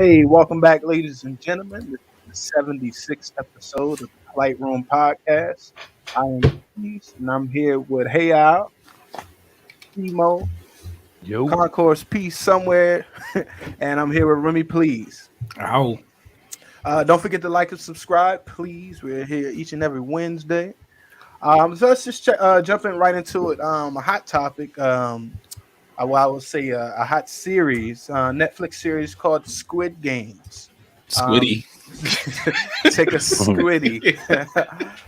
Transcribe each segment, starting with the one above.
Hey, welcome back, ladies and gentlemen. This is the 76th episode of the Polite Room Podcast. I am Peace, and I'm here with Hey Al, Emo, Yo. Concourse Peace somewhere, and I'm here with Remy Please. Ow. Don't forget to like and subscribe, please. We're here each and every Wednesday. So let's just jump in right into it. A hot topic. I will say a hot series, Netflix series called Squid Games. Squiddy. Take a squiddy.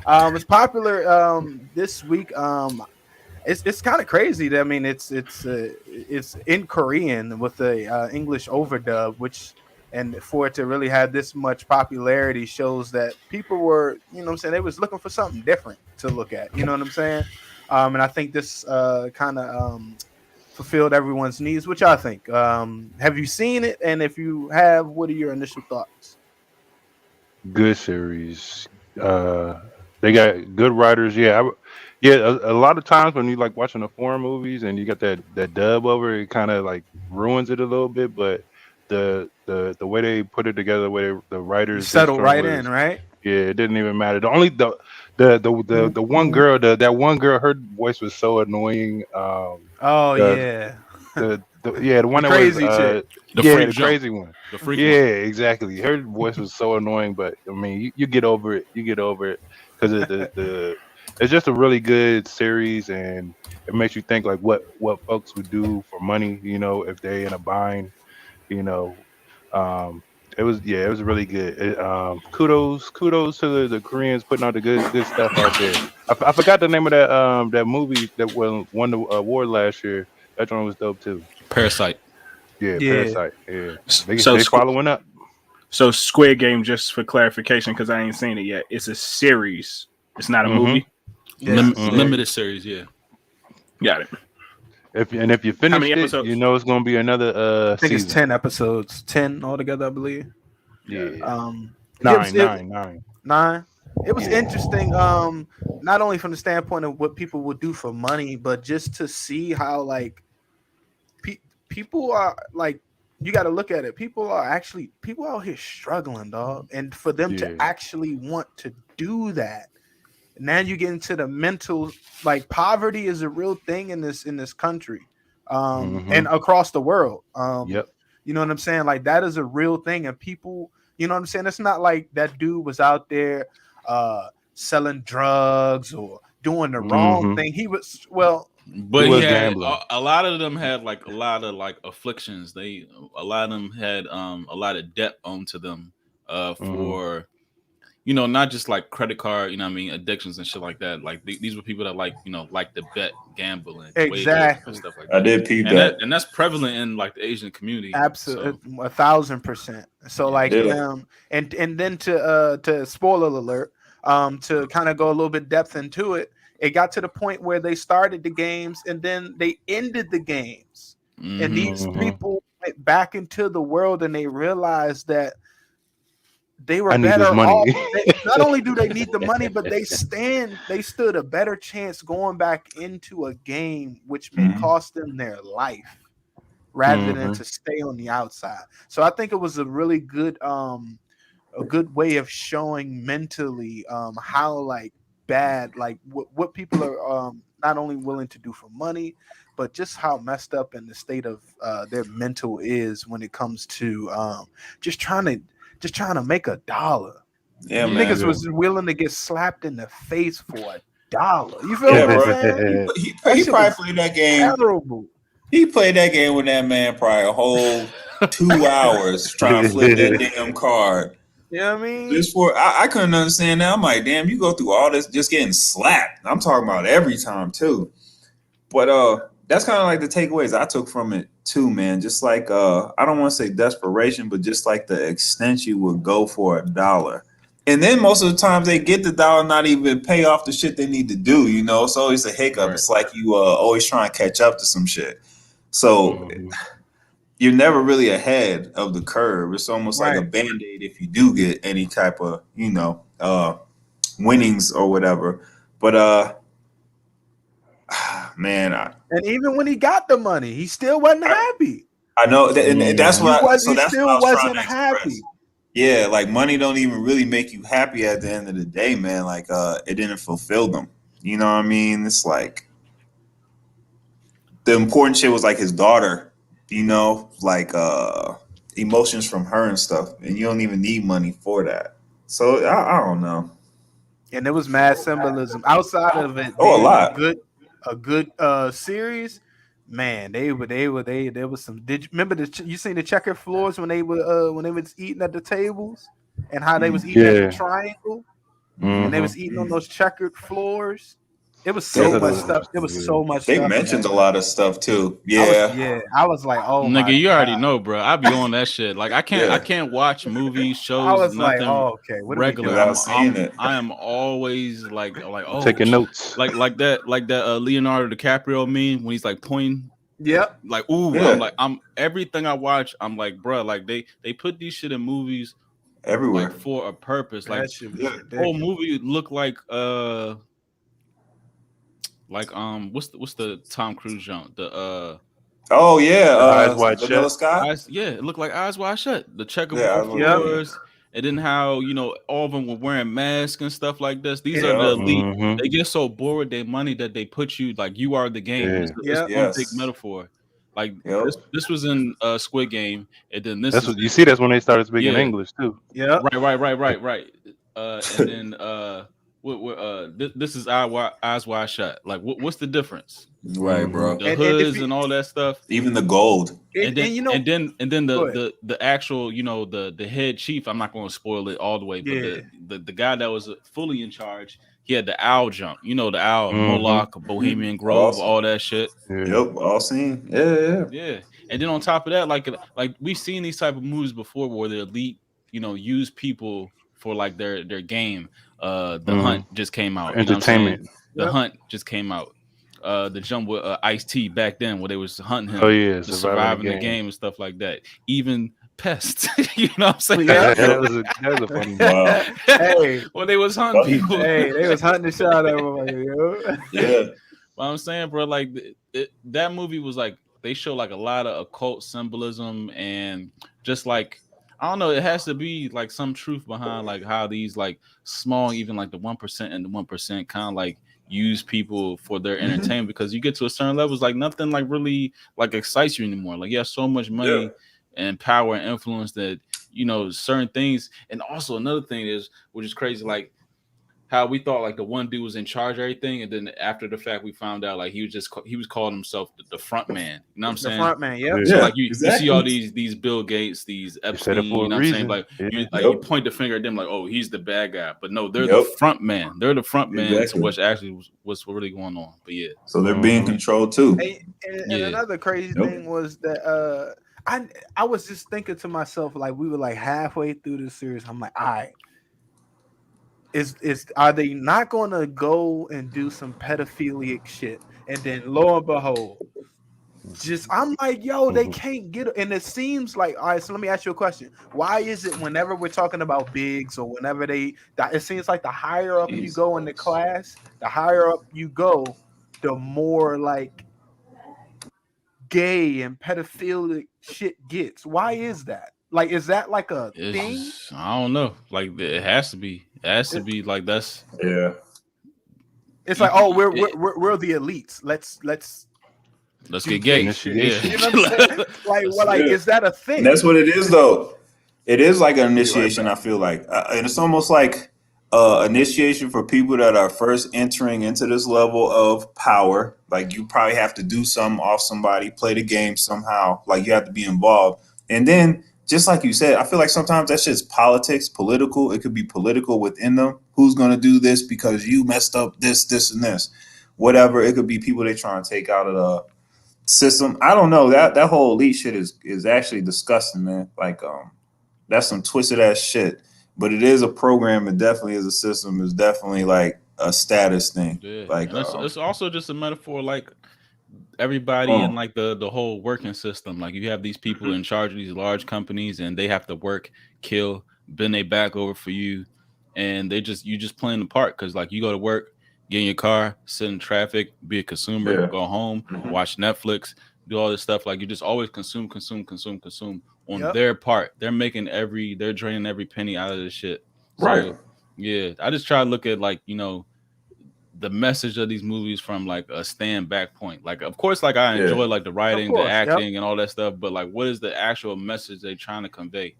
It's popular this week. It's kind of crazy. I mean, it's in Korean with the English overdub, which and for it to really have this much popularity shows that people were, what I'm saying, they was looking for something different to look at. You know what I'm saying? And I think this kind of fulfilled everyone's needs. Which I think. Have you seen it? And if you have, what are your initial thoughts? Good series. They got good writers. Yeah. A lot of times when you like watching the foreign movies and you got that dub over, it kind of like ruins it a little bit. But the way they put it together, the way the writers settle right in, right? Yeah, it didn't even matter. The one girl, that one girl, her voice was so annoying. Yeah. The one the that crazy was chick. the crazy one. The freak Yeah, one. exactly. Her voice was so annoying, but I mean, you get over it. You get over it because it's just a really good series, and it makes you think like what folks would do for money. If they in a bind. You know, it was really good. Kudos to the Koreans putting out the good stuff out there. I forgot the name of that movie that won the award last year. That one was dope too. Parasite. Yeah, Yeah. Parasite. Yeah, they So following up. So Squid Game, just for clarification, because I ain't seen it yet, it's a series. It's not a movie. Yes. Limited series, yeah. Got it. If you finish many it, episodes? it's going to be another I think season. it's 10 episodes, 10 altogether, I believe. Yeah, Nine. It was interesting, not only from the standpoint of what people would do for money, but just to see how like people are like, you got to look at it. People out here struggling, dog, and for them to actually want to do that. Now you get into the mental, like poverty is a real thing in this country, and across the world. Yep. You know what I'm saying? Like that is a real thing, and people, you know what I'm saying? It's not like that dude was out there selling drugs or doing the wrong thing. He was But He was he had gambling. a lot of them had like a lot of like afflictions. A lot of them had a lot of debt onto them for not just like credit card, addictions and shit like that. Like these were people that like to bet, gamble, and Exactly. and stuff like I that. did peep And that. that's prevalent in like the Asian community. absolutely 1,000%. So like, Yeah. and then to spoiler alert, to kind of go a little bit depth into it, it got to the point where they started the games and then they ended the games, and these people went back into the world and they realized that they were I need better this money. off. Not only do they need the money, but they stood a better chance going back into a game which may cost them their life rather than to stay on the outside. So I think it was a really good way of showing mentally how like bad, like what people are not only willing to do for money, but just how messed up in the state of their mental is when it comes to just trying to make $1. Yeah, man. Niggas was willing to get slapped in the face for $1. You feel Yeah, what I'm bro. saying? He shit probably was played that game. Terrible. He played that game with that man probably a whole 2 hours trying to flip that damn card. You know what I mean? Just for I couldn't understand that. I'm like, damn, you go through all this just getting slapped. I'm talking about every time too. But that's kind of like the takeaways I took from it too, man. Just like I don't want to say desperation, but just like the extent you would go for $1. And then most of the times they get the $1, not even pay off the shit they need to do, It's always a hiccup. Right. It's like you always trying to catch up to some shit. So you're never really ahead of the curve. It's almost like a Band-Aid if you do get any type of, winnings or whatever. But man, and even when he got the money, he still wasn't happy. I know, and that's what. He That's still what I was trying wasn't to happy. express. Yeah, like money don't even really make you happy at the end of the day, man. Like, it didn't fulfill them. You know what I mean? It's like the important shit was like his daughter. You know, like emotions from her and stuff, and you don't even need money for that. So I don't know. And there was mad symbolism outside of it Oh, a being lot. a good series. Man, there was some. Did you remember you seen the checkered floors when they was eating at the tables and how they was eating as a triangle and they was eating on those checkered floors? It was so much stuff. It was so much They stuff. mentioned a lot of stuff too. Yeah. I was like, oh my Nigga, you already God. know, bro. I be on that shit. Like I can't watch movies, shows, I was nothing like, oh, okay, what regular. Without seeing it. I am always like oh, taking notes. like that Leonardo DiCaprio meme when he's like pointing. Yep. Like ooh, Yeah. I'm everything I watch. I'm like, bro, like they put these shit in movies Everywhere. like for a purpose. Like That shit was Yeah. ridiculous. whole movie look like what's the Tom Cruise jump? The Oh yeah, Eyes Wide Vanilla Shut. Sky. it looked like Eyes Wide Shut. The checkerboard Yeah, Eyes Wide Shut. floors, and then how all of them were wearing masks and stuff like this. These Yeah. are the elite. Mhm. They get so bored with their money that they put you like you are the game. Yeah. It's one Yes. big metaphor. Like Yep. this was in Squid Game, and then this That's is what you see. That's when they started speaking Yeah. English too. Yep. right. And then this is Eyes Wide Shut. Like what's the difference? Right, bro. The And hoods and all that stuff. Even the gold. And then you know, and then Go the actual the head chief. I'm not going to spoil it all the way, but the guy that was fully in charge, he had the owl jump. The owl, Moloch, Bohemian Grove, Awesome. all that shit. Yeah. Yep, all seen. Yeah. Yeah, and then on top of that, like we've seen these type of movies before where the elite, use people for like their game. The Hunt just came out. Entertainment. The Yep. Hunt just came out. The jump with Ice-T back then where they was hunting him. Oh yeah, to surviving the game and stuff like that. Even Pest, you know what I'm saying? Yeah. that was a funny one. Wow. Hey, When they was hunting people. hey, they was hunting the shit out of everybody, yo. Yeah. Well, I'm saying, bro, like that movie was like they show like a lot of occult symbolism and just like I don't know, it has to be like some truth behind like how these like small, even like the 1% and the 1% kind of like use people for their entertainment because you get to a certain level, it's like nothing like really like excites you anymore. Like you have so much money and power and influence that certain things. And also another thing is, which is crazy, like how we thought like the one dude was in charge of everything, and then after the fact we found out like he was calling himself the front man. You know what I'm saying? The front man, yep. So Yeah, like you exactly. see all these Bill Gates, these Epstein, you know what I'm saying? Like you point the finger at them like, oh, he's the bad guy, but no, they're the front man. They're the front man to what's actually what's really going on. But yeah, So they're being controlled too. And another crazy thing was that I was just thinking to myself, like we were like halfway through the series. I'm like, all right, are they not going to go and do some pedophilic shit? And then lo and behold, I'm like, yo, they can't get it. And it seems like, all right, so let me ask you a question. Why is it whenever we're talking about bigs or whenever it seems like the higher up you go in the class, the higher up you go, the more like gay and pedophilic shit gets? Why is that? Like, is that like a thing? I don't know. Like it has to be. It has to be like that's. Yeah. It's like, oh, we're the elites. Let's get gay. Yeah. You know what I'm saying? Like, is that a thing? And that's what it is, though. It is like an initiation. I feel like, and it's almost like initiation for people that are first entering into this level of power. Like you probably have to do something off somebody, play the game somehow. Like you have to be involved, and then. Just like you said, I feel like sometimes that shit's political. It could be political within them. Who's going to do this because you messed up this, and this. Whatever. It could be people they trying to take out of the system. I don't know. That whole elite shit is actually disgusting, man. Like, that's some twisted ass shit. But it is a program. It definitely is a system. It's definitely like a status thing. Yeah. Like, it's also just a metaphor, like, everybody in like the whole working system, like you have these people in charge of these large companies and they have to work, kill, bend their back over for you, and you just playing the part because like you go to work, get in your car, sit in traffic, be a consumer, go home, watch Netflix, do all this stuff. Like you just always consume on Yep. their part. They're draining every penny out of this shit. So, Right. yeah, I just try to look at like, the message of these movies from like a stand back point. Like, of course, like I enjoy like the writing, the acting, and all that stuff. But like, what is the actual message they're trying to convey?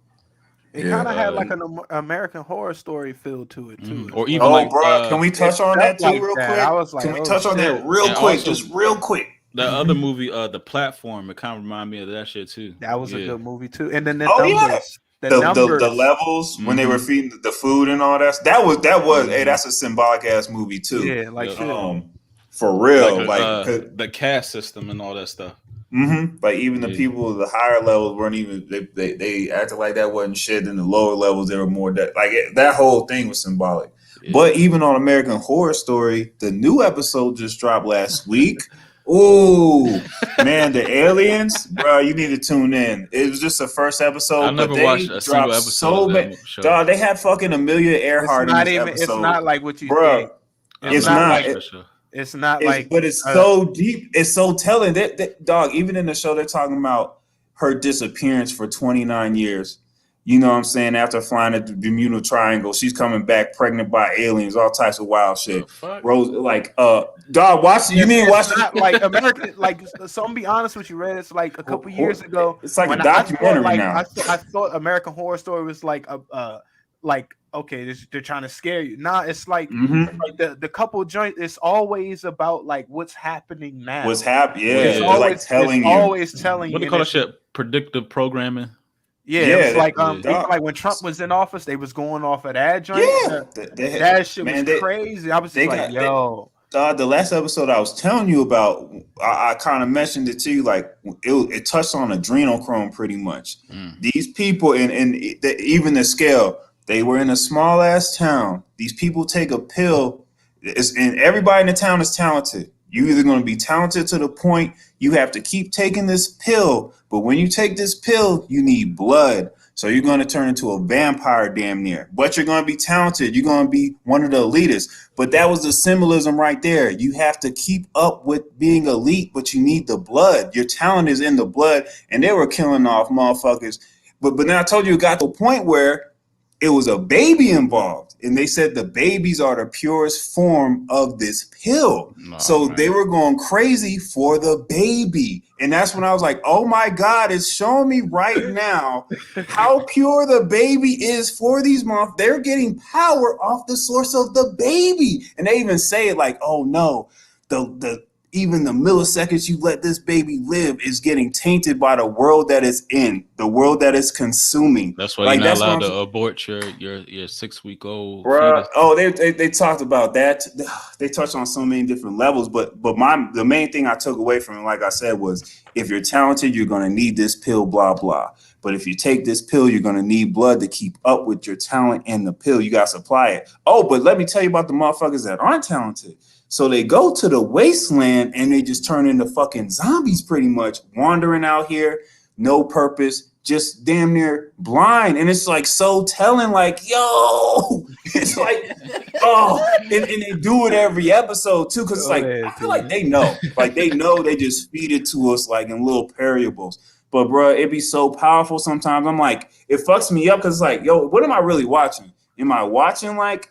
It kind of had like an American Horror Story feel to it too. Or even like, bro, can we touch on that too real quick? I was like, can we touch on that real quick, just real quick? The other movie, The Platform, it kind of reminded me of that shit too. That was a good movie too. And then the levels when they were feeding the food and all that. That was hey, that's a symbolic ass movie too. Yeah, like for real, like the caste system and all that stuff. Like even the people of the higher levels weren't even they acted like that wasn't shit. In the lower levels, they were more that whole thing was symbolic. Yeah. But even on American Horror Story, the new episode just dropped last week. Ooh, man, the aliens, bro, you need to tune in. It was just the first episode. I never watched a single episode. Dog, they had fucking Amelia Earhart in this episode. It's not like what you think. It's not. It's not like, but it's so deep. It's so telling. That dog, even in the show, they're talking about her disappearance for 29 years. You know what I'm saying? After flying at the Bermuda Triangle, she's coming back pregnant by aliens, all types of wild shit. Rose, like, dog, watch. You mean watch? Like American, like. So I'm gonna be honest with you, Red. It's like a couple years ago. It's like a documentary now. I thought American Horror Story was like okay, they're trying to scare you. Nah, it's like, like the couple joint. It's always about like what's happening now. What's happening? Yeah, it's always, like telling you. Always telling you. What do you call that shit? Predictive programming. Yeah, it's like like when Trump was in office, they was going off of that joint. Yeah, that shit was crazy. I was just like, yo. The last episode I was telling you about, I kind of mentioned it to you, like it touched on adrenochrome pretty much. These people, and even the scale, they were in a small ass town. These people take a pill, and everybody in the town is talented. You're either going to be talented to the point you have to keep taking this pill, but when you take this pill, you need blood. So you're going to turn into a vampire damn near. But you're going to be talented. You're going to be one of the elitists. But that was the symbolism right there. You have to keep up with being elite, but you need the blood. Your talent is in the blood, and they were killing off motherfuckers. But then I told you it got to a point where it was a baby involved, and they said the babies are the purest form of this pill. They were going crazy for the baby. And that's when I was like, oh my God, it's showing me right now how pure the baby is for these months. They're getting power off the source of the baby. And they even say it like, oh no, even the milliseconds you let this baby live is getting tainted by the world that it's in, the world that it's consuming. That's why you're not allowed to abort your 6-week-old. Bruh, oh, they talked about that. They touched on so many different levels, but the main thing I took away from it, like I said, was if you're talented, you're going to need this pill, blah, blah. But if you take this pill, you're going to need blood to keep up with your talent and the pill. You got to supply it. Oh, but let me tell you about the motherfuckers that aren't talented. So they go to the wasteland and they just turn into fucking zombies pretty much, wandering out here, no purpose, just damn near blind. And it's like so telling, like, yo, it's like, and they do it every episode too. Cause it's like, I feel like they know, they just feed it to us like in little variables. But bro, it be so powerful sometimes. I'm like, it fucks me up. Cause it's like, yo, what am I really watching? Am I watching like,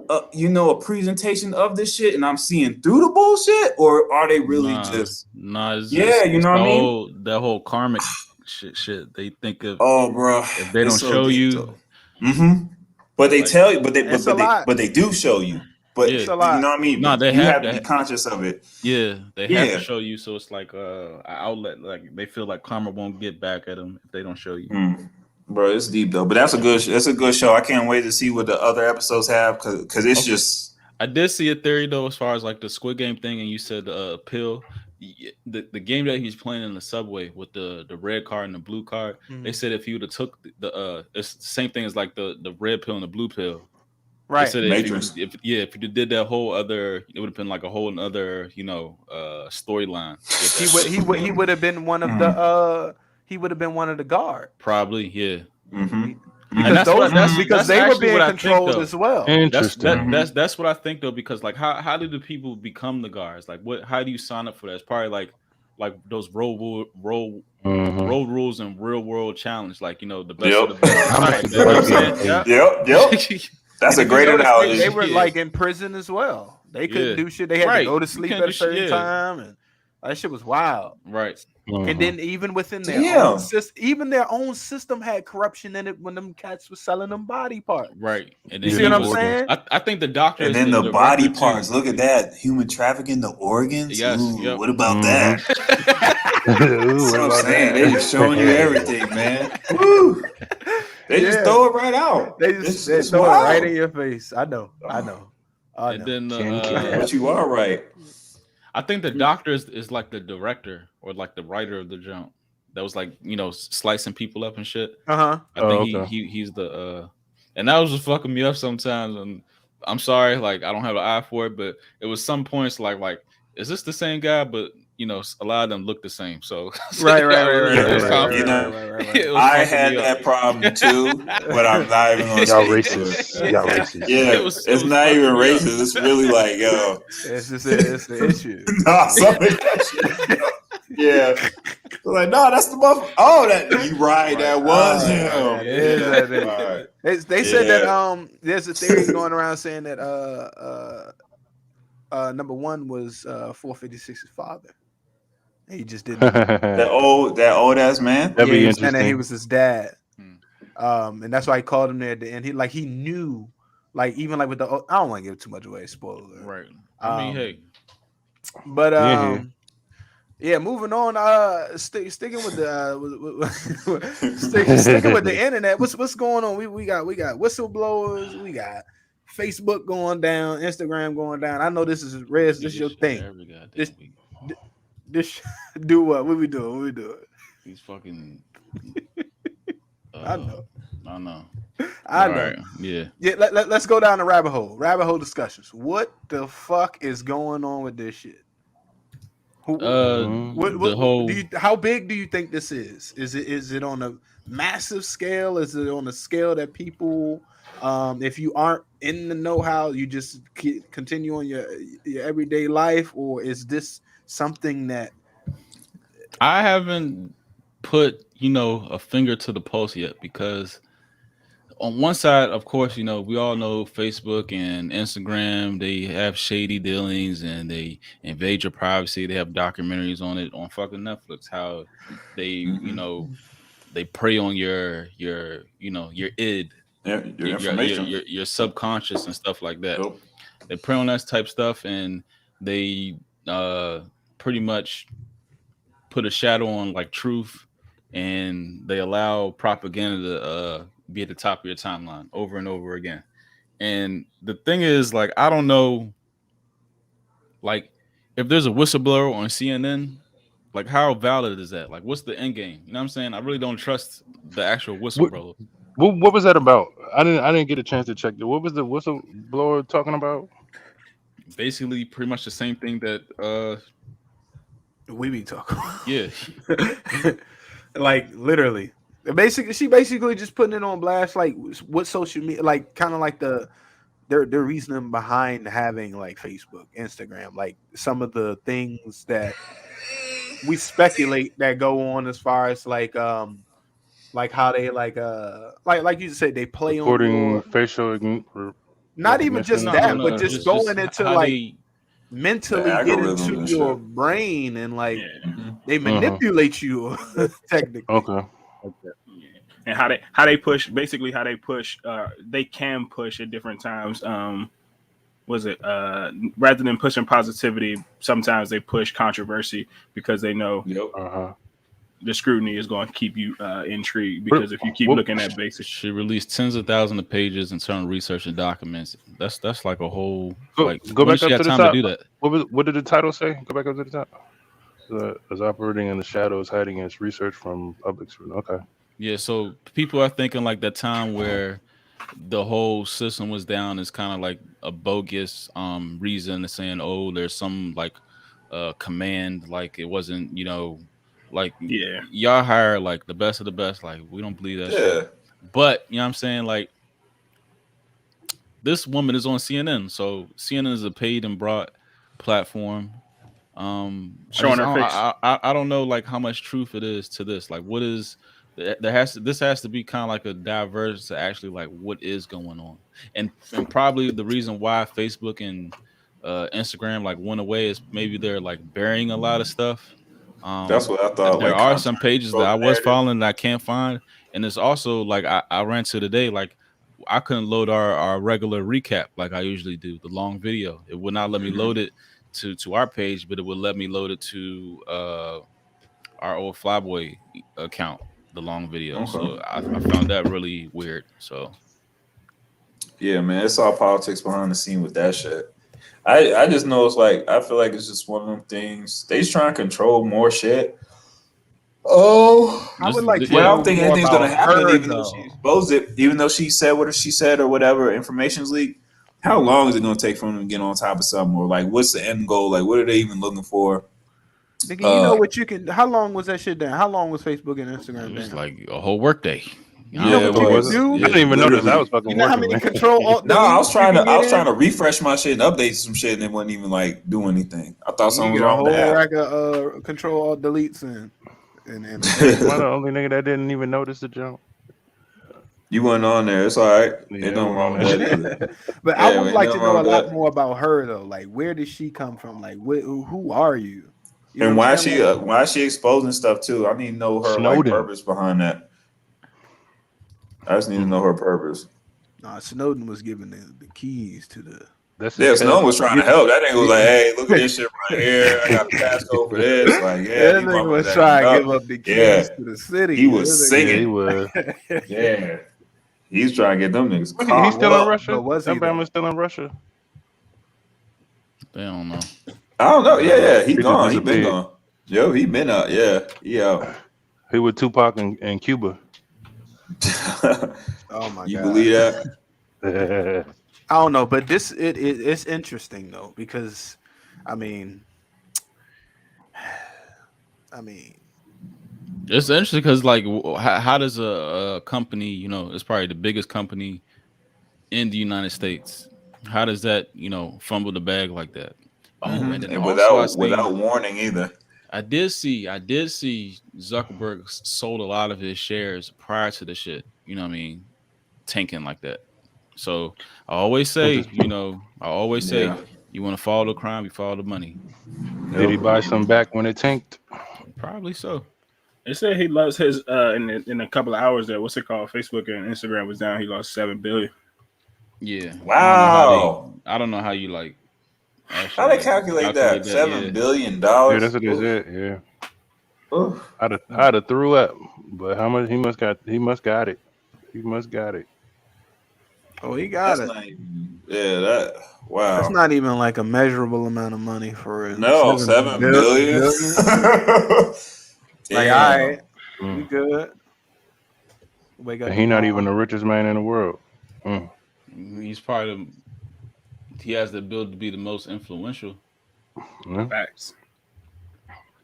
a presentation of this shit and I'm seeing through the bullshit, or are they really just you know what I mean? That whole karmic shit they think of. Oh, bro, if they don't show you, but they tell you, but they do show you. But it's a lot. You know what I mean? No, they have to be conscious of it. Yeah, they have to show you, so it's like an outlet. Like they feel like karma won't get back at them if they don't show you. Bro, it's deep though, but that's a good show. I can't wait to see what the other episodes have because it's just. I did see a theory though, as far as like the Squid Game thing, and you said pill. The game that he's playing in the subway with the red card and the blue card. They said if he would have took it's the same thing as like the red pill and the blue pill. Right. Matrix. If you did that whole other, it would have been like a whole other storyline. He would have been one of the. He would have been one of the guard. Probably, yeah. Because they were being controlled as well. Interesting. That's what I think though. Because like, how do the people become the guards? Like, how do you sign up for that? It's probably like like those road Mhm. rules and real world challenge, like the best Yep. of the best. I'm Like like, that, you know what I'm saying? Yep. That's And a if you great notice, they analogy. were Yeah. like in prison as well. They couldn't Yeah. do shit. They had to Right. go to You sleep can't at do a shit. certain Yeah. time, and that shit was wild. Right. And then even within their own Damn. system, even their own system had corruption in it when them cats was selling them body parts. Right. And You then see he what I'm was. saying? I think the doctor And is then the the body director too. parts. Look at that. Human trafficking, the organs. Yes, Ooh, yep. what about Mhm. that? Ooh, So what I'm about saying that? they just showing you everything, man. Woo. They just throw it right out. They just It's throw it right wild. in your face. I know. And then But you are right. I think the doctor is like the director or like the writer of the jump that was like slicing people up and shit. Uh-huh. I think okay. he's the and that was just fucking me up sometimes. And I'm sorry, like I don't have an eye for it, but it was some points like is this the same guy? But a lot of them look the same. So Right. it was You know, it was I fucking had me up. that problem too, but I'm not even gonna Y'all speak to it. racist. Y'all racist. Yeah, It was it's not fucking even me up. racist. It's really like, yo, It's just it's the issue. nah, some of that shit. Yeah, they're like, no, that's the motherfucker. Oh, that you right? That was Oh, him. yeah, it is that nigga. Right. They said that Yeah. there's a theory going around saying that number one was 456's father. He just didn't admit it. That old ass man. That'd be He was saying that he interesting. was his dad. Hmm. And that's why he called him there at the end. He knew, like, even like with the I don't want to give too much away, spoiler. Right. I mean, hey. But Yeah. yeah, moving on. Sticking with the sticking with the internet. What's going on? We got whistleblowers. We got Facebook going down, Instagram going down. I know this is Rez. This is your thing. Every goddamn This week. this do what? What we doing? What we doing? These fucking. I know. I know. I know. Right. Yeah. Yeah. Let's go down the rabbit hole. Rabbit hole discussions. What the fuck is going on with this shit? The whole. How big do you think this is? Is it on a massive scale? Is it on a scale that people, if you aren't in the know-how, you just continue on your everyday life, or is this something that I haven't put a finger to the pulse yet, because on one side, of course, we all know Facebook and Instagram, they have shady dealings and they invade your privacy. They have documentaries on it on fucking Netflix, how they, they prey on your id, Yeah, your information. your subconscious and stuff like that. Yep. They prey on that type stuff, and they pretty much put a shadow on like truth, and they allow propaganda to be at the top of your timeline over and over again. And the thing is, like, I don't know, like, if there's a whistleblower on CNN, like, how valid is that? Like, what's the end game? You know what I'm saying? I really don't trust the actual whistleblower. What was that about? I didn't get a chance to check it. What was the whistleblower talking about? Basically, pretty much the same thing that we be talking about. Yeah. Like, literally. She basically just putting it on blast, like what social media, like kind of like their reasoning behind having like Facebook, Instagram, like some of the things that we speculate that go on as far as like how they like you said, they play Recording on your facial not even just that, but just going into like they mentally The get algorithms into and your shit. brain, and like they manipulate you technically. Okay. And how they push, basically how they push, they can push at different times. Rather than pushing positivity, sometimes they push controversy because they know the scrutiny is going to keep you intrigued. Because if you keep looking at basic, she released tens of thousands of pages internal research and documents. That's like a whole like. Go back up to the top. To do that? What did the title say? Go back up to the top. Is operating in the shadows, hiding its research from public scrutiny. Okay. Yeah, so people are thinking like that time where the whole system was down is kind of like a bogus reason to saying, oh, there's some like command, like it wasn't, like y'all hire like the best of the best, like we don't believe that shit. But you know what I'm saying, like this woman is on CNN, so CNN is a paid and bought platform. Showing her face. I don't know like how much truth it is to this. Like, what is this has to be kind of like a diverse to actually like what is going on, and probably the reason why Facebook and Instagram like went away is maybe they're like burying a lot of stuff. That's what I thought. There like are some pages that I was narrative. following that I can't find, and it's also like I ran to today like. I couldn't load our regular recap like I usually do, the long video. It would not let me load it to our page, but it would let me load it to our old Flyboy account, the long video. Okay. So I found that really weird. So yeah, man, it's all politics behind the scene with that shit. I just know it's like I feel like it's just one of them things. They just trying to control more shit. Oh, I would like to well, I know don't think more anything's about gonna happen, her, even though she exposed it, even though she said what she said or whatever, information's leaked. How long is it gonna take for them to get on top of something, or like what's the end goal? Like, what are they even looking for? Nigga, you know what you can? How long was that shit down? How long was Facebook and Instagram it was down? like a whole workday. You know what you can do? I didn't even notice I was fucking You know how working, many man. control alt No, I was trying deletes to refresh my shit and update some shit, and it wasn't even like do anything. I thought you something was get a wrong with the whole app. rack of control alt deletes and Am I the only nigga that didn't even notice the jump? You weren't on there. It's all right. Yeah, Ain't nothing wrong with that either. But Yeah, I would ain't like to nothing know a wrong with lot that. more about her though. Like, where did she come from? Like, who are you? You know And what why I'm is she saying? why is she exposing stuff too? I need to know her Snowden. like purpose behind that. I just need to know her purpose. Nah, Snowden was given the keys to the. That's Yeah, his Snowden was trying to help. That nigga was like, "Hey, look at Yeah. this shit right here. I got the passcode for this." Like, yeah, That these nigga was motherfuckers trying to acting give up. up the keys Yeah, to the city. he was That singing. Yeah, he was. nigga- Yeah, he's trying to get them niggas He's caught still in up. Russia. But was he That though? Bama's still in Russia. They don't know. I don't know. Yeah, he He just gone. He been disappeared. gone. Yo, he been out. Yeah, he out. He with Tupac in Cuba. Oh my You god. believe that? I don't know, but it's interesting though because, I mean, It's interesting because like how does a company, you know, it's probably the biggest company in the United States. How does that, you know, fumble the bag like that? Oh, and then And also without warning either. I did see Zuckerberg sold a lot of his shares prior to the shit, you know what I mean, tanking like that. So I always say, you know, Yeah. you want to follow the crime, you follow the money. Did he buy some back when it tanked? Probably so. They said he lost his in a couple of hours there. What's it called? Facebook and Instagram was down. He lost $7 billion. Yeah. Wow. I don't know how you like. How they calculate that? $7 billion. Yeah, that's what they said. Yeah. Oof. I'd have threw up, but how much he must got it. He must got it. oh, he got That's it. not even, yeah, that wow. That's not even like a measurable amount of money for it. No, 7 billion. Like, all right, we good. Wake up. And he not even the richest man in the world. He's probably he has the ability to be the most influential. Facts.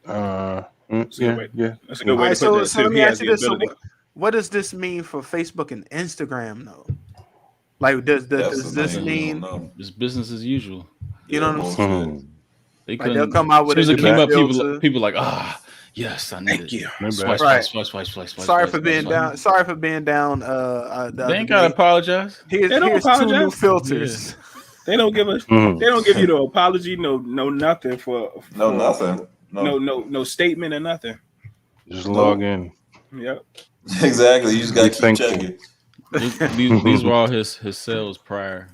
Yeah. That's a good way Right, to put that. so let He me has ask you the this: so ability. what does this mean for Facebook and Instagram, though? Like, does this mean it's business as usual? You know what I'm saying? They like they'll come out with as soon as it came up, filter. people like, yes, I need it. you. Swipe. Sorry for being down. They ain't gotta apologize. They don't Here's apologize. 2 new filters. They don't give us. They don't give you no apology, no nothing for nothing. No statement or nothing. Just log in. Yep. Exactly. You just gotta keep thankful. checking. These were all his sales prior.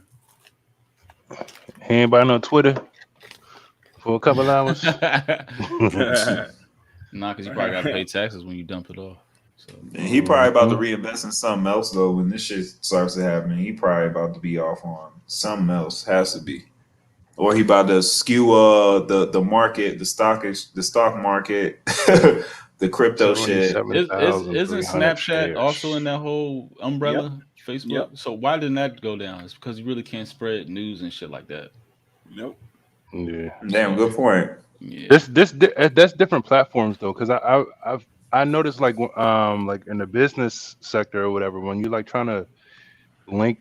He ain't buy no Twitter for a couple hours. Nah, because you probably got to pay taxes when you dump it off. So. And he probably about to reinvest in something else though. When this shit starts to happen, he probably about to be off on something else. Has to be, or he about to skew the market, the stock market, the crypto shit. Isn't Snapchat also in that whole umbrella? Facebook. Yep. So why didn't that go down? It's because you really can't spread news and shit like that. Nope. Yeah. Damn, good point. Yeah. That's different platforms though, because I noticed like in the business sector or whatever, when you like trying to link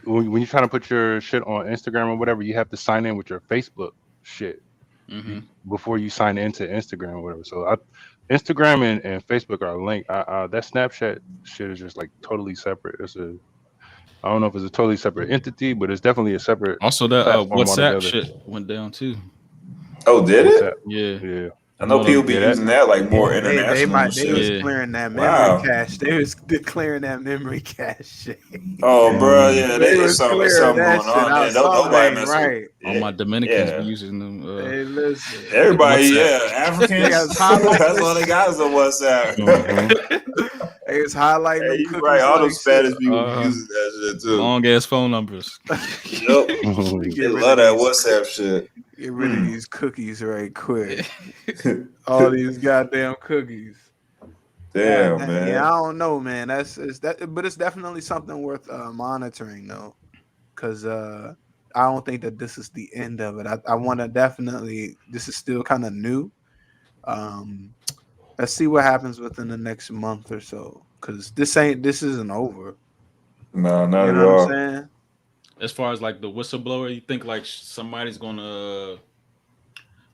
when you're trying to put your shit on Instagram or whatever, you have to sign in with your Facebook shit. before you sign into Instagram or whatever. So Instagram and Facebook are linked. That Snapchat shit is just like totally separate. I don't know if it's a totally separate entity, but it's definitely a separate. Also, that platform WhatsApp altogether. shit went down too. Oh, did WhatsApp. it? Yeah. I know people be using that like more international. They was clearing that memory cache. They was declaring that memory cache shit. Oh, bro, yeah, they something going on there. Nobody mess right. All my Dominicans be using them. Hey, listen. Everybody, Africans. That's all they got is a WhatsApp. They was highlighting them cookies. Right, all those Spanish people using that shit too. Long ass phone numbers. Yup. They love that WhatsApp shit. Get rid of these cookies right quick. All these goddamn cookies. Damn, man. Yeah, I don't know, man. But it's definitely something worth monitoring, though, because I don't think that this is the end of it. I want to definitely. This is still kind of new. Let's see what happens within the next month or so, because this isn't over. No, not you at know all. What I'm saying? As far as like the whistleblower, you think like somebody's gonna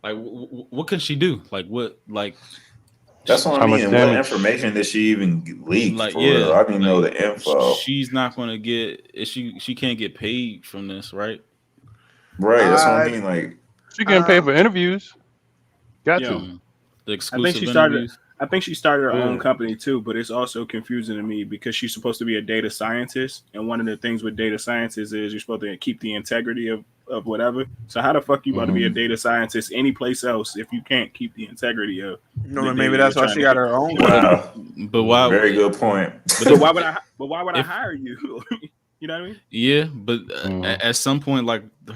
like what can she do? Like what like that's what I mean. What information did she even leak? Like, I didn't know the info. She's not gonna get she can't get paid from this, right? Right. That's what I mean. Like she getting paid for interviews. Got to. The exclusive interviews. I think she started her own company too, but it's also confusing to me because she's supposed to be a data scientist, and one of the things with data scientists is you're supposed to keep the integrity of whatever. So how the fuck you want to be a data scientist any place else if you can't keep the integrity of? No, maybe that's why she got her own. Wow. But why? Very good point. But why would I hire you? You know what I mean? Yeah, but at some point, like I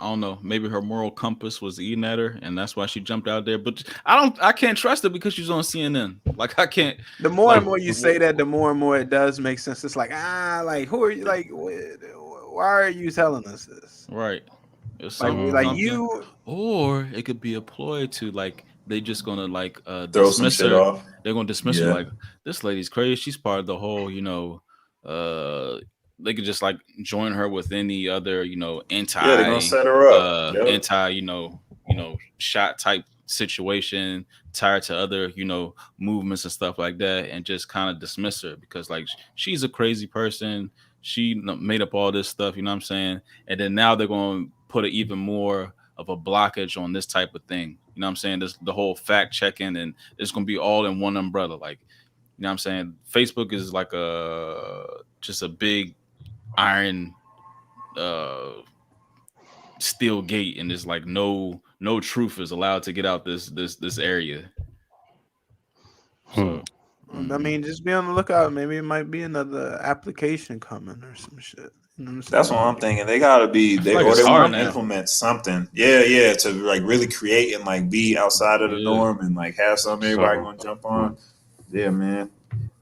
don't know, maybe her moral compass was eating at her, and that's why she jumped out there. But I can't trust her because she's on CNN. Like I can't. The more and more you say that, the more and more it does make sense. It's like like who are you? Like why are you telling us this? Right. Like you, or it could be a ploy to like they just gonna like throw some shit off. They're gonna dismiss her like this lady's crazy. She's part of the whole, they could just like join her with any other, anti, they're gonna set her up, anti, shot type situation, tied to other, movements and stuff like that, and just kind of dismiss her because like she's a crazy person. She made up all this stuff, you know what I'm saying? And then now they're going to put even more of a blockage on this type of thing. You know what I'm saying? This the whole fact checking, and it's going to be all in one umbrella. Like, you know what I'm saying? Facebook is like just a big iron steel gate, and there's like no truth is allowed to get out this area. So, I mean, just be on the lookout. Maybe it might be another application coming or some shit. You know what That's what I'm thinking. They gotta be they want to implement something. Yeah, to like really create and like be outside of the norm and like have something everybody gonna jump on. Yeah, man.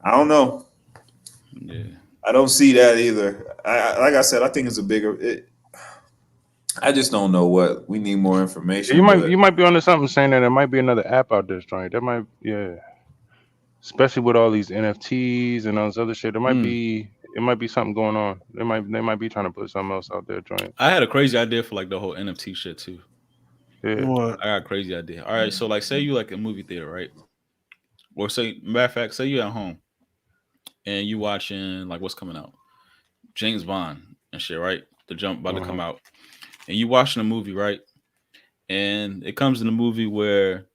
I don't know. Yeah. I don't see that either. I like I said, I think it's a bigger. I just don't know what we need more information. You might be onto something saying that there might be another app out there, joint. That might especially with all these NFTs and all this other shit. There might be something going on. They might be trying to put something else out there, joint. I had a crazy idea for like the whole NFT shit too. Yeah. What? I got a crazy idea. All right, so like say you like a movie theater, right? Or matter of fact, say you at home and you watching like what's coming out, James Bond and shit, right? The jump about to come out, and you watching a movie, right? And it comes in a movie where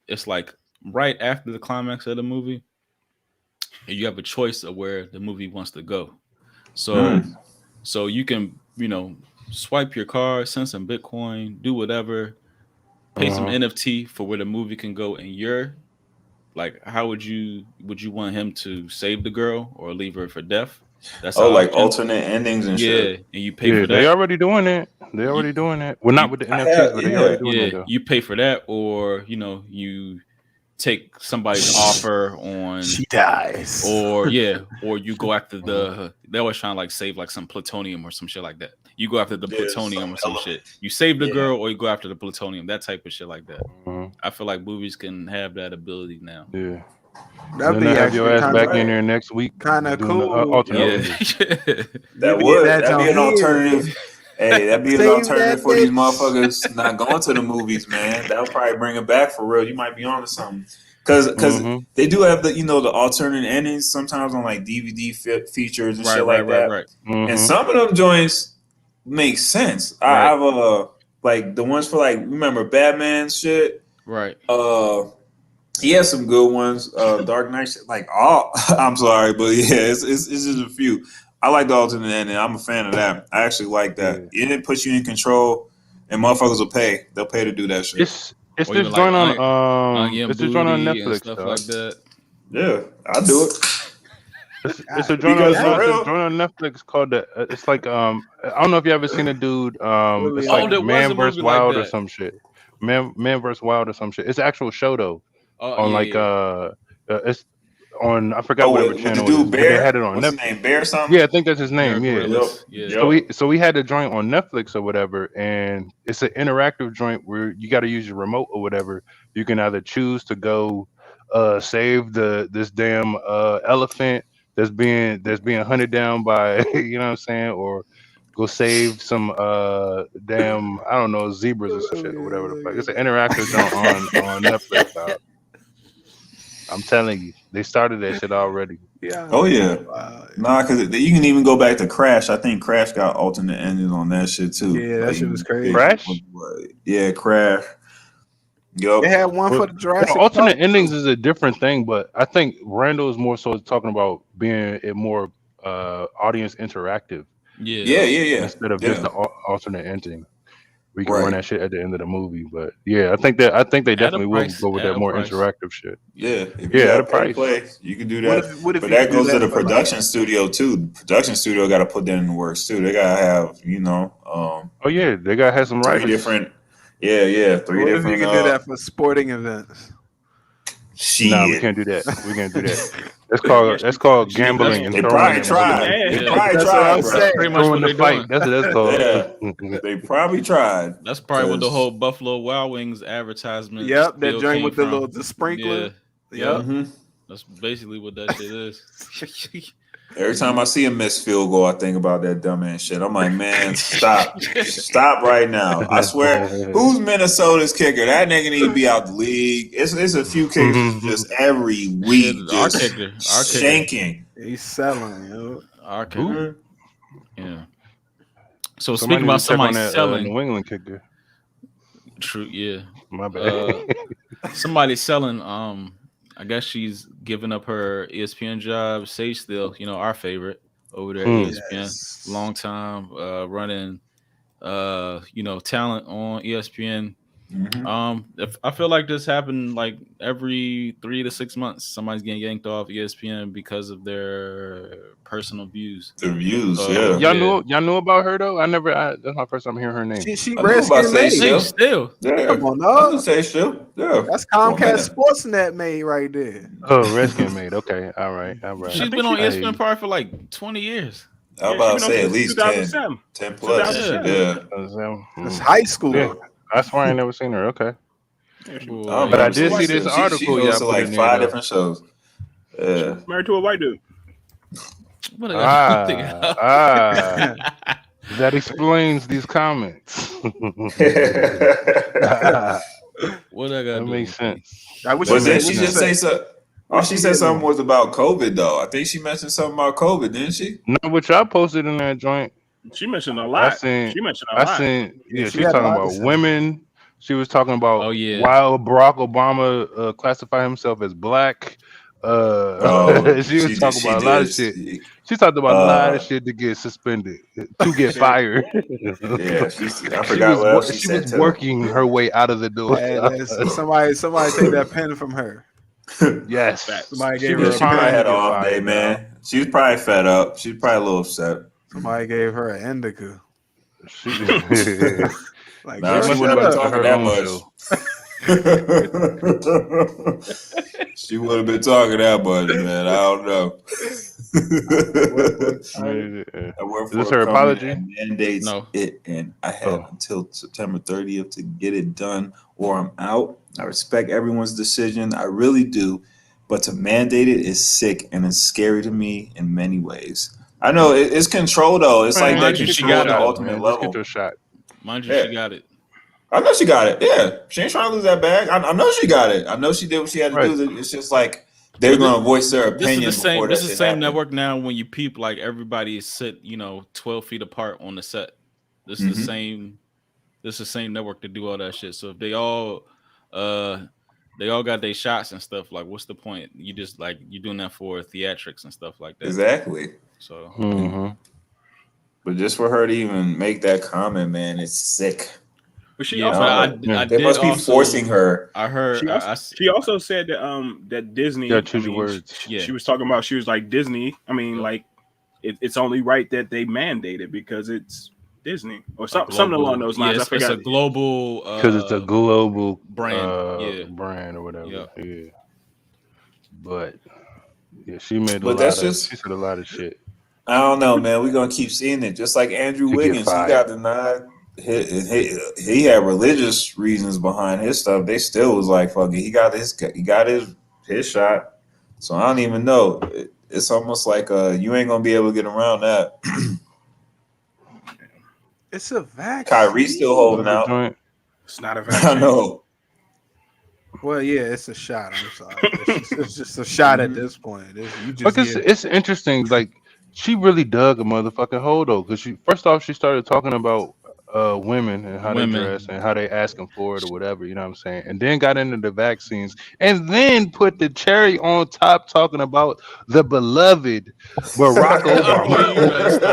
it's like right after the climax of the movie, and you have a choice of where the movie wants to go. So you can swipe your card, send some Bitcoin, do whatever, pay some NFT for where the movie can go, and you're like, how would you want him to save the girl or leave her for death? That's like alternate endings and shit. Yeah, and you pay for that. They already doing it. Well, not with the NFTs, but they already doing it. Though. You pay for that, or you take somebody's offer on she dies, or you go after they always trying to like save like some plutonium or some shit like that. You go after the plutonium or some shit. You save the girl or you go after the plutonium, that type of shit like that. I feel like movies can have that ability now. Yeah. That'd be have your ass back in there next week. Kind of cool. That'd be an alternative. Hey, that'd be an Save alternative that for these bitch. motherfuckers not going to the movies, man. That'll probably bring it back for real. You might be on to something. Because they do have the the alternate endings sometimes on like DVD features and shit like that. Right. And some of them joints make sense. Right. I've like the ones for like remember Batman shit. Right. He has some good ones. Dark Knight shit, like all. I'm sorry, but yeah, it's just a few. I like the alternate ending. I'm a fan of that. I actually like that. It puts you in control, and motherfuckers will pay. They'll pay to do that shit. It's Or this even joint like on Onion it's this joint on Booty and Netflix stuff dog. like that. Yeah, I'll do it. It's a joint on, Because for real- it's a joint on Netflix called it's like I don't know if you ever seen a dude it's Oh, like there was Man a vs movie like Wild or that. some shit. Man vs Wild or some shit. It's an actual show though. Oh, On yeah, like yeah. it's on I forgot whatever with the channel it dude is, but they Bear. had it on What's Netflix. his name? Bear something. Yeah, I think that's his name. Bear Yeah. Grylls. Yep. Yeah. So we had the joint on Netflix or whatever, and it's an interactive joint where you got to use your remote or whatever. You can either choose to go save this damn elephant that's being hunted down by you know what I'm saying, or go save some damn I don't know zebras or some shit or whatever the fuck. It's an interactive joint on Netflix. Dog. I'm telling you, they started that shit already. Yeah. Oh yeah. Nah, because you can even go back to Crash. I think Crash got alternate endings on that shit too. Yeah, that shit was crazy. Crash? Yeah, Crash. Yup. They had one for the Jurassic alternate Park, endings too. is a different thing, but I think Randall is more so talking about being it more audience interactive Yeah. instead of just the alternate ending. We can Right. run that shit at the end of the movie, but yeah, I think they definitely will price, go with at that a more price. interactive shit. Yeah. If Yeah, you at got a pay to price. play, you can do What that. if But you that could do goes to that the for, like- production studio too. The production studio got to put that in the works too. They gotta have Oh yeah, they gotta have some three writers. different. Yeah. Three What if different. you could do that for sporting events? Shit. No, we can't do that. We can't do that. That's called gambling and They throwing. probably and tried. Yeah. They probably That's what tried, I'm bro. saying. Pretty much Throwing what the they're fight. doing. That's what that's called. Yeah. They probably tried. That's probably what the 'Cause- whole Buffalo Wild Wings advertisement. Yep, that still joint came with from. the sprinkler. Yeah. Yep. Mhm. That's basically what that shit is. Every time I see a missed field goal, I think about that dumbass shit. I'm like, man, stop. Stop right now. I swear, who's Minnesota's kicker? That nigga need to be out the league. It's a few kickers just every week Shit, our just kicker. shanking. He's selling, yo. Our kicker. Yeah. So Somebody speaking about need to check on somebody that selling, New England kicker. true, yeah. My bad. Somebody selling. I guess she's giving up her ESPN job. Sage Steele, our favorite over there at ESPN, Yes. long time running, talent on ESPN. I feel like this happened like every 3 to 6 months. Somebody's getting yanked off ESPN because of their personal views. The views, Yeah. Y'all knew about her though. That's my first time hearing her name. She I know about Redskin Sage made. Steele. Sage Steele. Yeah. Come on, I dog. was gonna say still. Yeah. That's Come on, Comcast man. Sportsnet made right there. Oh, Redskin made. Okay, all right. She's been on ESPN probably for like 20 years. I was about to say at least 2007. 10 plus. 2007. Yeah. That's high school. Yeah, I swear I ain't never seen her. Okay, Boy, but I did see this article. She goes to put like in 5 there, though. different shows. Yeah. Married to a white dude. What I got That explains these comments. What I got? That makes sense. I wish But you then said- she just say so. Oh, she said something was about COVID though. I think she mentioned something about COVID, didn't she? Not what y'all posted in that joint. She mentioned a lot. seen- She mentioned a lot. Yeah, she she's had a talking lot to about say. women. She was talking about Oh, yeah. while Barack Obama classified himself as black. She was talking about a lot of shit. She talked about a lot of shit to get suspended, to get fired. Yeah, I forgot what else She was working her way out of the door. Hey, somebody take that pen from her. Yes. Somebody She gave was her She a trying probably to had get an off fired, day, man. She was probably fed up. She's probably a little upset. Somebody gave her an indica. She, Like, Nah, girl, she wouldn't have shut been up. talking that much. She would have been talking that much, man. I don't know. I work Is for this a her company apology? that mandates No. it, and I have until September 30th to get it done, or I'm out. I respect everyone's decision. I really do. But to mandate it is sick and it's scary to me in many ways. I know it's control though. It's like Mind that you, she control got at the it, ultimate Just level. get your shot. Mind you, Yeah. she got it. I know she got it. Yeah, she ain't trying to lose that bag. I know she got it. I know she did what she had to Right. do. It's just like they're going to voice their opinion This is the same. before This that is the shit same happens. network now. When you peep, like everybody sit, 12 feet apart on the set. This is the same. This is the same network to do all that shit. So if they all got their shots and stuff, like what's the point? You just like you're doing that for theatrics and stuff like that. Exactly. So, but just for her to even make that comment, man, it's sick. But she yeah, also, but I they did must be also, forcing her. I heard. She also said that that Disney. Yeah, choose your words. She was talking about. She was like Disney. I mean, like it's only right that they mandate it because it's Disney or something along those lines. Yeah, I forgot. It's a global because it's a global brand, brand or whatever. Yeah. But she made she said a lot of shit. I don't know, man. We're gonna keep seeing it. Just like Andrew Wiggins, he got denied. He had religious reasons behind his stuff. They still was like, fuck it. He got his shot. So I don't even know. It's almost like you ain't gonna be able to get around that. It's a vaccine. Kyrie's still holding out. It's not a vaccine. I know. Well, yeah, it's a shot. I'm sorry. It's just a shot at this point. It's interesting. Like she really dug a motherfucking hole though, because first off she started talking about women and how they dress and how they asking for it or whatever, you know what I'm saying, and then got into the vaccines and then put the cherry on top talking about the beloved Barack Obama.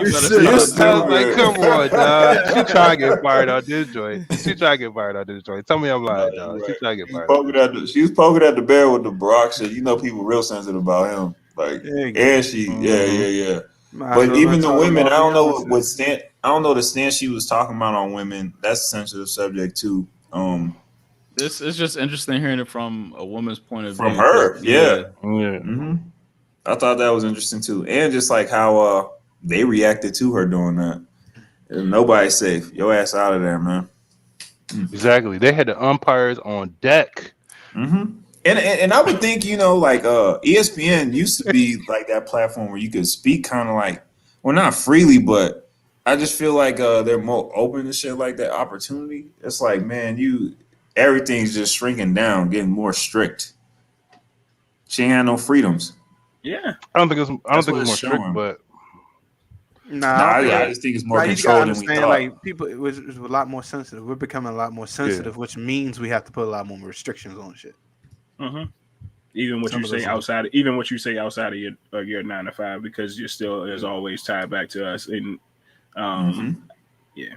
You like, come on, dog. She trying to get fired out this joint. Tell me I'm lying, dog. She trying to get fired. She was poking at the bear with the Barack shit. You know, people real sensitive about him. Like, and she, yeah. But even the women, I don't know I don't know the stance she was talking about on women. That's a sensitive subject too. This is just interesting hearing it from a woman's point of view. From her, yeah. I thought that was interesting too, and just like how they reacted to her doing that. And nobody's safe. Your ass out of there, man. Exactly. They had the umpires on deck. And I would think, like ESPN used to be like that platform where you could speak kind of like, well, not freely, but I just feel like they're more open to shit like that opportunity. It's like, man, everything's just shrinking down, getting more strict. She ain't had no freedoms. Yeah, I don't think it's more strict, but I just think it's more controlled than we thought. Like people, it was a lot more sensitive. We're becoming a lot more sensitive, which means we have to put a lot more restrictions on shit. Even what you say outside of your 9 to 5, because you're still as always tied back to us. And yeah.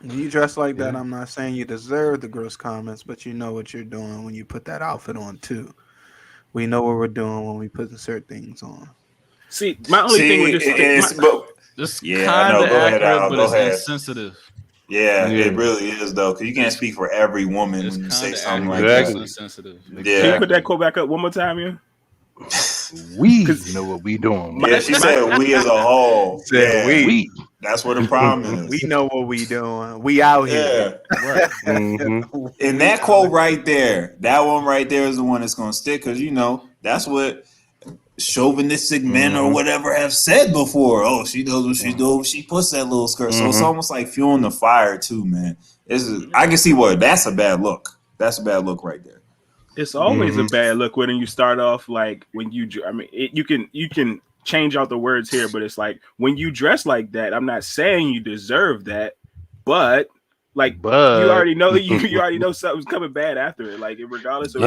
When you dress like that, I'm not saying you deserve the gross comments, but you know what you're doing when you put that outfit on too. We know what we're doing when we put certain things on. See, my only thing with this kind of accurate, but it's insensitive. Yeah, it really is though, because you can't speak for every woman when you say something like that. Insensitive. Yeah. Can you put that quote back up one more time, yeah? We know what we doing. Yeah, she said we as a whole. We. That's where the problem is. We know what we doing. We out here. Right. And that quote right there, that one right there is the one that's gonna stick, because that's what chauvinistic men or whatever have said before. Oh, she knows what she's doing. She puts that little skirt. So it's almost like fueling the fire too, man. I can see that's a bad look. That's a bad look right there. It's always a bad look when you start off like when you. I mean, you can change out the words here, but it's like when you dress like that. I'm not saying you deserve that, but you already know you already know something's coming bad after it. Like regardless of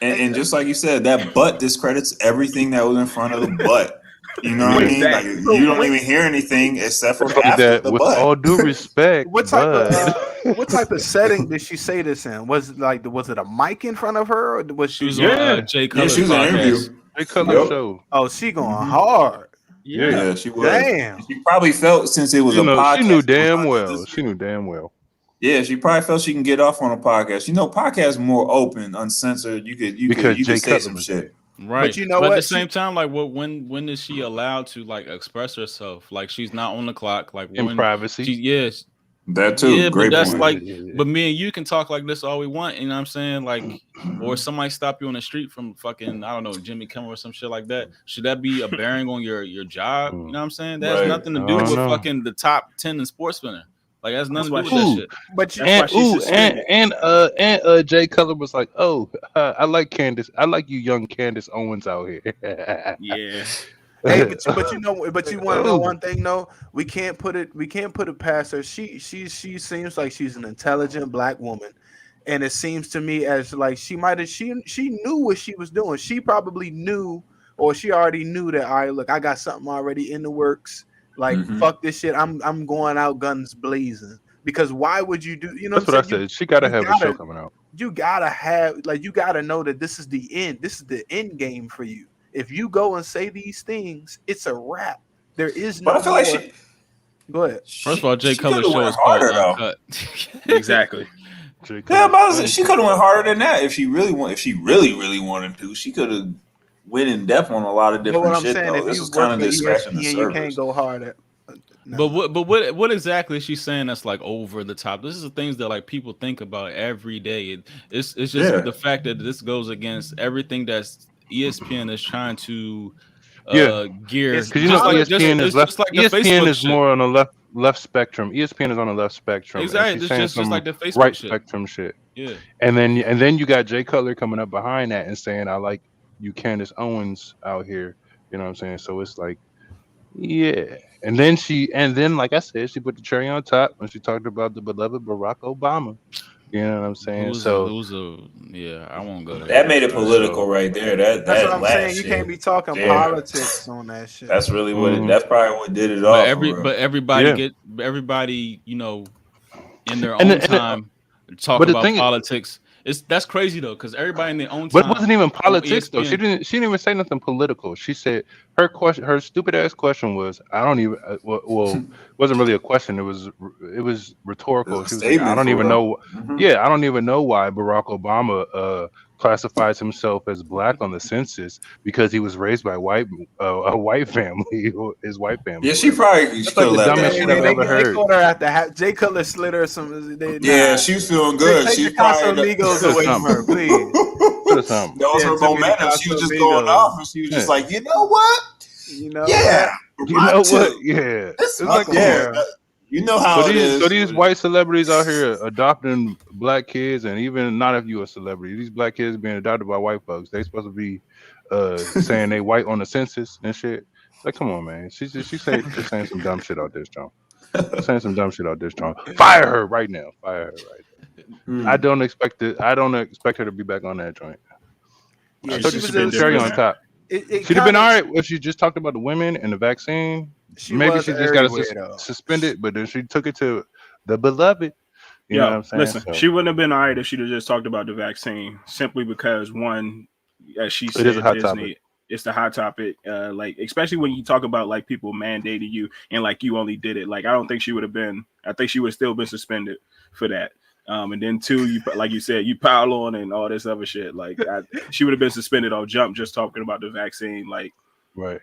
And just like you said, that butt discredits everything that was in front of the butt. You know what I mean? Like, you don't even hear anything except for after the with butt. all due respect, what type of setting did she say this in? Was it a mic in front of her, or was she? She was on Jay Cutler's she was on an interview. Jay Cutler show. Oh, she going hard. Yeah, she was. Damn. She probably felt since it was a podcast. She knew damn well. Yeah, she probably felt she can get off on a podcast. Podcasts more open, uncensored. You could say some shit. Right. But at the same time, like when is she allowed to like express herself? Like she's not on the clock. Like in privacy. That too. Yeah, Great but that's point. like, but me and you can talk like this all we want. You know what I'm saying? Like, or somebody stop you on the street from fucking, I don't know, Jimmy Kimmel or some shit like that. Should that be a bearing on your job? You know what I'm saying? That has Right. nothing to do with fucking the top 10 in SportsCenter. Like, that's nothing to do with that shit. But you, That's why she's suspended. And Jay Cutler was like, "Oh, I like Candace. I like you, young Candace Owens out here." Yeah. hey, but you know, but you want to know one thing though? We can't put it past her. She seems like she's an intelligent black woman, and it seems to me as like she knew what she was doing. She probably knew, or she already knew that. All right, look, I got something already in the works. Like fuck this shit. I'm going out guns blazing. Because why would you do? You know, that's what I said. She gotta have a show coming out. You gotta know that this is the end. This is the end game for you. If you go and say these things, it's a wrap. There is no. But I feel like she. Go ahead. First of all, Jay Cutler's show is called Uncut. Exactly. Yeah, she could have went harder than that if she really wanted to. She could have went in depth on a lot of different what I'm shit. saying, Though. if This you is kind of work at scratching the ESPN, surface. you can't go hard at. No. But what exactly is she saying that's like over the top? This is the things that like people think about every day. It's just the fact that this goes against everything that's ESPN is trying to gear. Because you know ESPN is left. Like ESPN is more on the left spectrum. ESPN is on the left spectrum. Exactly. It's just like the Facebook right shit. spectrum shit. Yeah. And then you got Jay Cutler coming up behind that and saying, "I like you, Candace Owens out here." You know what I'm saying? So it's like, yeah. And then like I said, she put the cherry on top when she talked about the beloved Barack Obama. You know what I'm saying? I won't go there. That made it political right there. That's what I'm saying. You can't be talking politics on that shit. That's really what that's probably what did it all. But everybody, you know, in their own time talk about politics. That's crazy though, because everybody in their own time. But it wasn't even politics though. She didn't even say nothing political. She said her stupid ass question was, I don't even it wasn't really a question. It was rhetorical. She was like, I don't even know. Yeah, I don't even know why Barack Obama classifies himself as black on the census because he was raised by a white family, his white family. Yeah, she probably that's like the dumbest shit I've ever heard. They called her after Jay Cutler slid her some. She was feeling good. She probably away from her, please. That was her momentum. She was just going off, and she was just like, you know what? You know, what? Yeah, it's like you know how it is. So these white celebrities out here adopting black kids, and even not if you're a celebrity, these black kids being adopted by white folks, they supposed to be saying they white on the census and shit. Like, come on, man. She's saying some dumb shit out this joint. Saying some dumb shit out this joint. Fire her right now. Fire her right now. I don't expect her to be back on that joint. Yeah, she was a cherry on top. She'd have been all right if she just talked about the women and the vaccine. Maybe she just got suspended, but then she took it to the beloved. You know what I'm saying? Listen, she wouldn't have been all right if she'd have just talked about the vaccine, simply because one, as she said, it is a hot topic. It's the hot topic. Like, especially when you talk about like people mandating you and like you only did it. Like, I don't think she would have been. I think she would have still been suspended for that. And then two, you like you said, you pile on and all this other shit. Like, she would have been suspended on jump just talking about the vaccine. Like, right.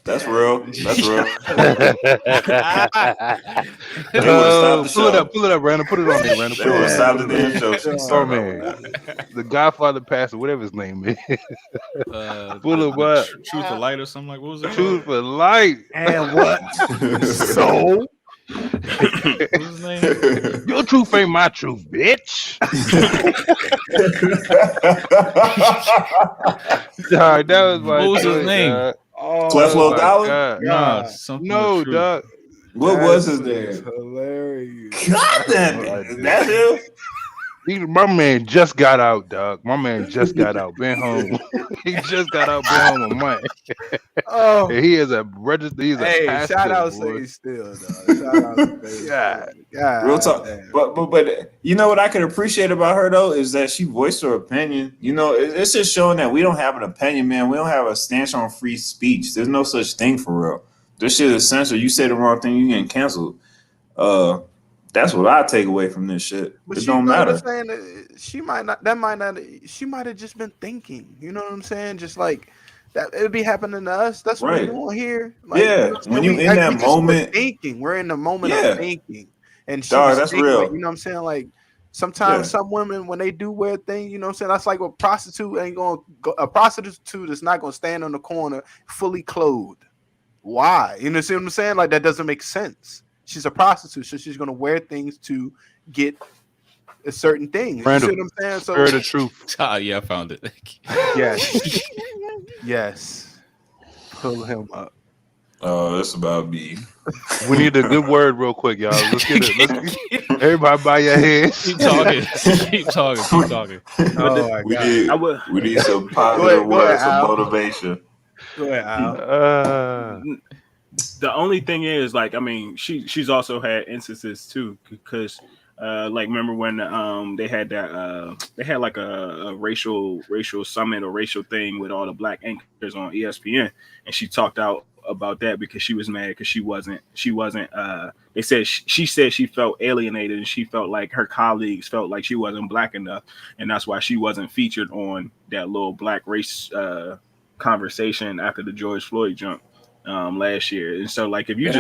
That's real. That's real. Pull it up, Brandon. Put it on there, Brandon. They stop the damn show. Oh man, the Godfather Pastor, whatever his name is. Pull it up. Truth for Light or something like. What was it? Truth for Light. And what? So. What's his name? Your truth ain't my truth, bitch. Dog, that was my. What was his name? Cleflo Dollar? No, dog. What was his name? Hilarious. God damn it. That's him? My man just got out, dog. My man just got out. Been home. He just got out. Been home a month. Oh, and he is a registered. He's a pastor, shout out boy. Say Still, dog. Shout out to God. Real talk. But you know what I could appreciate about her though is that she voiced her opinion. You know, it's just showing that we don't have an opinion, man. We don't have a stance on free speech. There's no such thing for real. This shit is censored. You say the wrong thing, you getting canceled. That's what I take away from this shit. But it don't matter. She might not. She might have just been thinking. You know what I'm saying? Just like that, it'd be happening to us. That's what we want here. Like, when you in that moment, thinking. We're in the moment of thinking. and she Dog, was that's thinking, real. like, you know what I'm saying? Like sometimes Yeah. some women, when they do weird things, you know what I'm saying? That's like a prostitute ain't going to a prostitute is not going to stand on the corner fully clothed. Why? You know what I'm saying? Like that doesn't make sense. She's a prostitute, so she's going to wear things to get a certain thing. You see Randall, what I'm saying? So spirit of truth. Yeah, I found it. yes. Yes. Pull him up. Oh, that's about beef. We need a good word real quick, y'all. Let's get it. Everybody bow your heads. Keep talking. Keep talking. Keep talking. Oh my God. We need some positive words, some motivation. Go ahead, Al. The only thing is, like, I mean, she's also had instances too, because like, remember when they had that they had like a racial summit or racial thing with all the black anchors on ESPN, and she talked out about that because she was mad because she wasn't they said she said she felt alienated, and she felt like her colleagues felt like she wasn't black enough, and that's why she wasn't featured on that little black race conversation after the George Floyd jump last year. And so, like, if you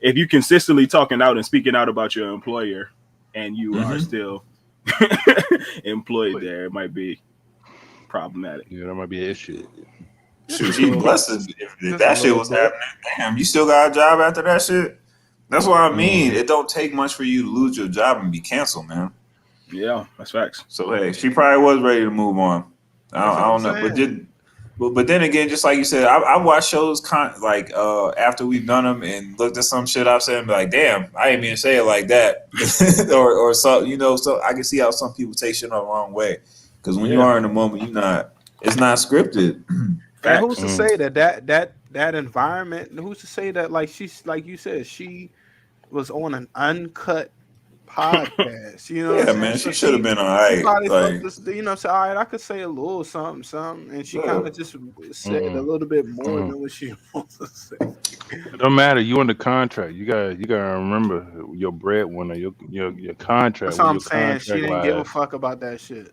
if you consistently talking out and speaking out about your employer and you are still employed there, it might be problematic. Yeah, that might be an issue. Shoot, she's blessed if that shit was happening. Damn, you still got a job after that shit? That's what I mean. It don't take much for you to lose your job and be canceled, man. Yeah, that's facts. So, hey, she probably was ready to move on. I don't know. But then again, just like you said, I watch shows after we've done them and looked at some shit I've said and be like, damn, I didn't even say it like that. or so, you know, so I can see how some people take shit the wrong way. Because when you are in the moment, it's not scripted. And who's to say that environment? Who's to say that, like, she's, like you said, she was on an uncut podcast? You know, yeah, man, she should have been all right. Like, you know, say, all right, I could say a little something, and she kind of just said a little bit more than what she wants to say. It don't matter. You in the contract. You gotta remember your breadwinner, your contract. That's what I'm saying. She didn't give a fuck about that shit.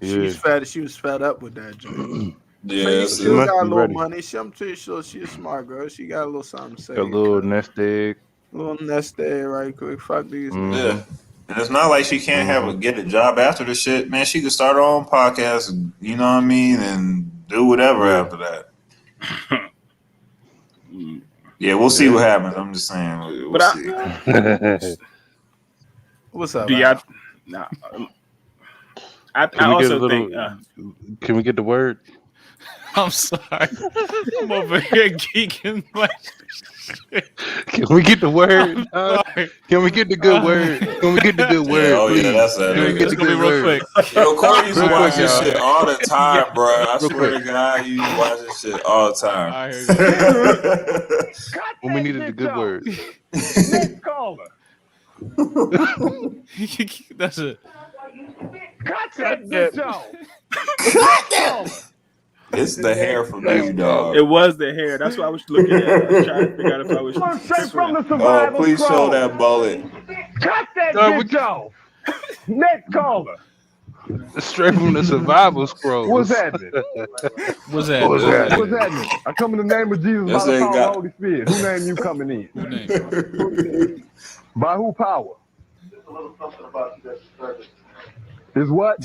Yeah. She was fed up with that joint. Yeah, she still got a little money. I'm pretty sure she's a smart girl. She got a little something to say. A little nest egg. Right quick. Fuck these. Yeah. And it's not like she can't get a job after the shit. Man, she could start her own podcast, you know what I mean, and do whatever after that. Yeah, we'll see what happens. I'm just saying. We'll see. What's up? I also think. Can we get the word? I'm sorry. I'm over here geeking like shit. Can we get the word? Can we get the good word? Can we get the good word? Oh, please? Yeah, that's Can we get the good real word? quick. Yo, Corey used to watch this shit all the time, bro. I Real swear to God, you watch this shit all the time. I heard you. When we needed the good word. Next caller. That's it. Cut that bitch off. It's the hair for me, dog. It was the hair. That's what I was looking at. I was trying to figure out if I was. Straight from the Oh, survival please show scroll. that bullet. Cut that bitch off. Next caller. Straight from the survival scroll. What's happening? What's that? What's happening? I come in the name of Jesus by the power of the Holy Spirit. Who name you coming in? Who name? By who power? Is what?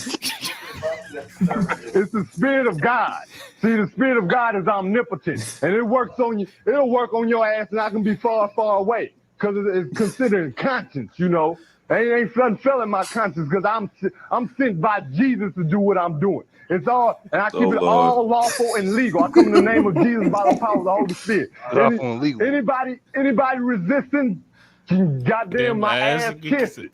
It's the Spirit of God. See, the Spirit of God is omnipotent, and it works on you. It'll work on your ass, and I can be far, far away because it's considered conscience. You know, ain't something failing my conscience because I'm sent by Jesus to do what I'm doing. It's all, and I keep it all lawful and legal. I come in the name of Jesus by the power of the Holy Spirit. Lawful and legal. Anybody resisting? Goddamn, my ass kiss it.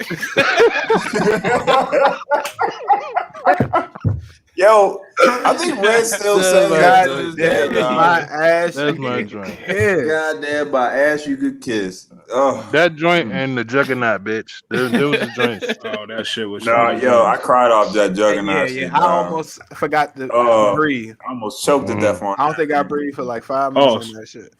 Yo, I think Red still saying my ass. That's my joint. Goddamn, my ass you could kiss. Oh, That joint and the juggernaut, bitch. There was the joints. Oh, that shit was. I cried off that juggernaut. Yeah. Shit, I dog. almost forgot to breathe. I almost choked to death on. I don't think I breathed for like 5 minutes on that shit.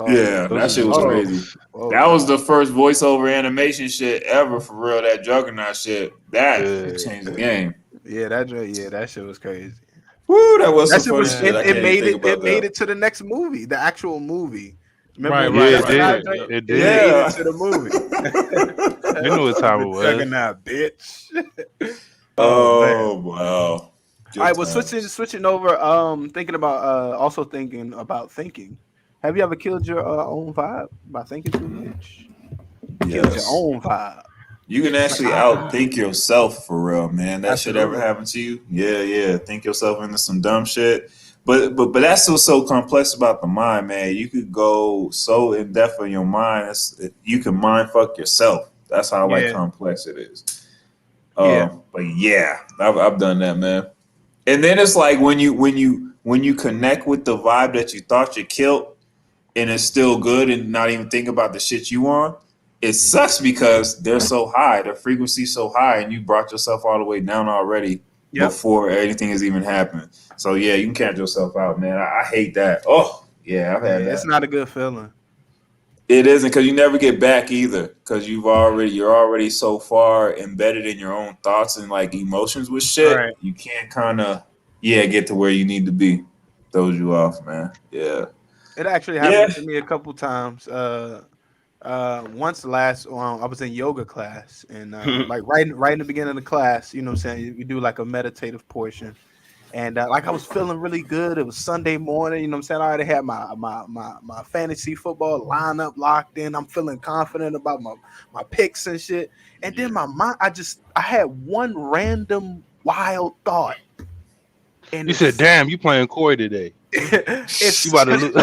Yeah, that shit was crazy. That was the first voiceover animation shit ever for real. That Juggernaut shit, that changed the game. Yeah, that shit was crazy. Woo, that was That some funny shit. it made it to the next movie, the actual movie. Remember Right. It did. It made it to the movie. They knew what time it The was. Juggernaut, bitch. Oh, man. wow. All right, well, switching over. Thinking about thinking. Have you ever killed your own vibe by thinking too much? Killed your own vibe. You can actually outthink yourself for real, man. That shit ever Absolutely. happen to you? Yeah. Think yourself into some dumb shit. But that's what's so complex about the mind, man. You could go so in depth in your mind. You can mind fuck yourself. That's how like complex it is. But yeah, I've done that, man. And then it's like when you connect with the vibe that you thought you killed, and it's still good, and not even think about the shit you on. It sucks because they're so high, the frequency's so high, and you brought yourself all the way down already before anything has even happened. So yeah, you can count yourself out, man. I hate that. Oh yeah, I've had that. It's not a good feeling. It isn't, because you never get back either, because you're already so far embedded in your own thoughts and like emotions with shit. Right. You can't kind of get to where you need to be. Throws you off, man. Yeah. It actually happened to me a couple times. Once I was in yoga class, and like right in the beginning of the class, you know what I'm saying, you do like a meditative portion, and like I was feeling really good. It was Sunday morning, you know what I'm saying. I already had my fantasy football lineup locked in. I'm feeling confident about my picks and shit. And then my mind, I had one random wild thought. And you said, "Damn, you playing Corey today." It's you about to lose.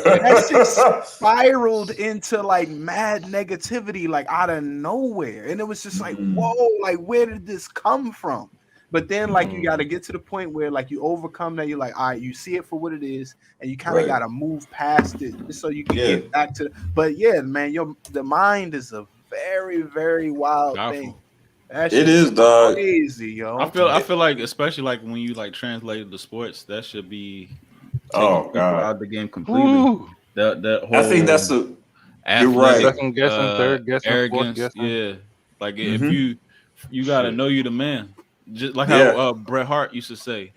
that shit spiraled into like mad negativity, like out of nowhere, and it was just like, whoa, like where did this come from? But then like you got to get to the point where like you overcome that. You're like, all right, you see it for what it is, and you kind of got to move past it just so you can get back to. But yeah, man, the mind is a very, very wild thing. It is, dog. Crazy, yo. I feel like, especially like when you like translate the sports, that should be taking people out of the game completely. Ooh. That whole, I think that's you're right. Second guessing, third guessing, arrogance, fourth guessing. Like if you gotta know you the man, just like how Bret Hart used to say.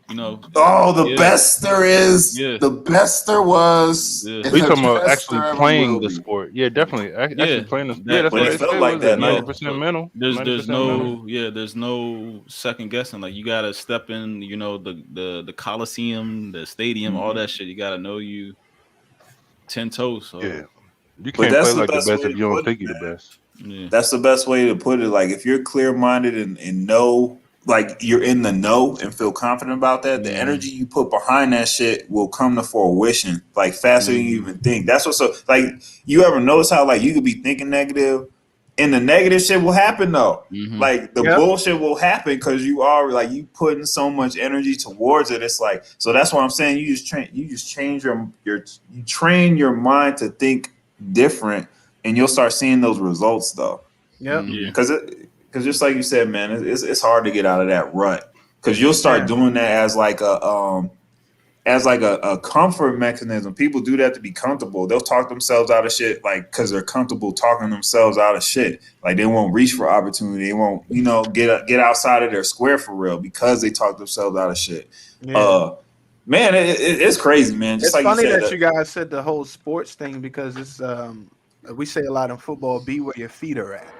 You know, the best there is, the best there was. We talking about actually playing the sport. Yeah, definitely. Actually playing the sport. Yeah, that's what it felt like. That 90% mental. There's no second guessing. Like you gotta step in. You know, the Coliseum, the stadium, all that shit. You gotta know you 10 toes. So. Yeah, you can't play like the best if you don't think you're the best. Yeah. That's the best way to put it. Like if you're clear minded and know. Like you're in the know and feel confident about that, the energy you put behind that shit will come to fruition like faster than you even think. That's what's so like. You ever notice how like you could be thinking negative, and the negative shit will happen though. Like the bullshit will happen because you are like you putting so much energy towards it. It's like so that's what I'm saying. You just change you train your mind to think different, and you'll start seeing those results though. Because just like you said, man, it's hard to get out of that rut. Because you'll start doing that as like a comfort mechanism. People do that to be comfortable. They'll talk themselves out of shit, like because they're comfortable talking themselves out of shit. Like they won't reach for opportunity. They won't, get outside of their square for real because they talk themselves out of shit. Yeah. Man, it's crazy, man. Just it's like funny you said, that you guys said the whole sports thing because it's we say a lot in football: be where your feet are at.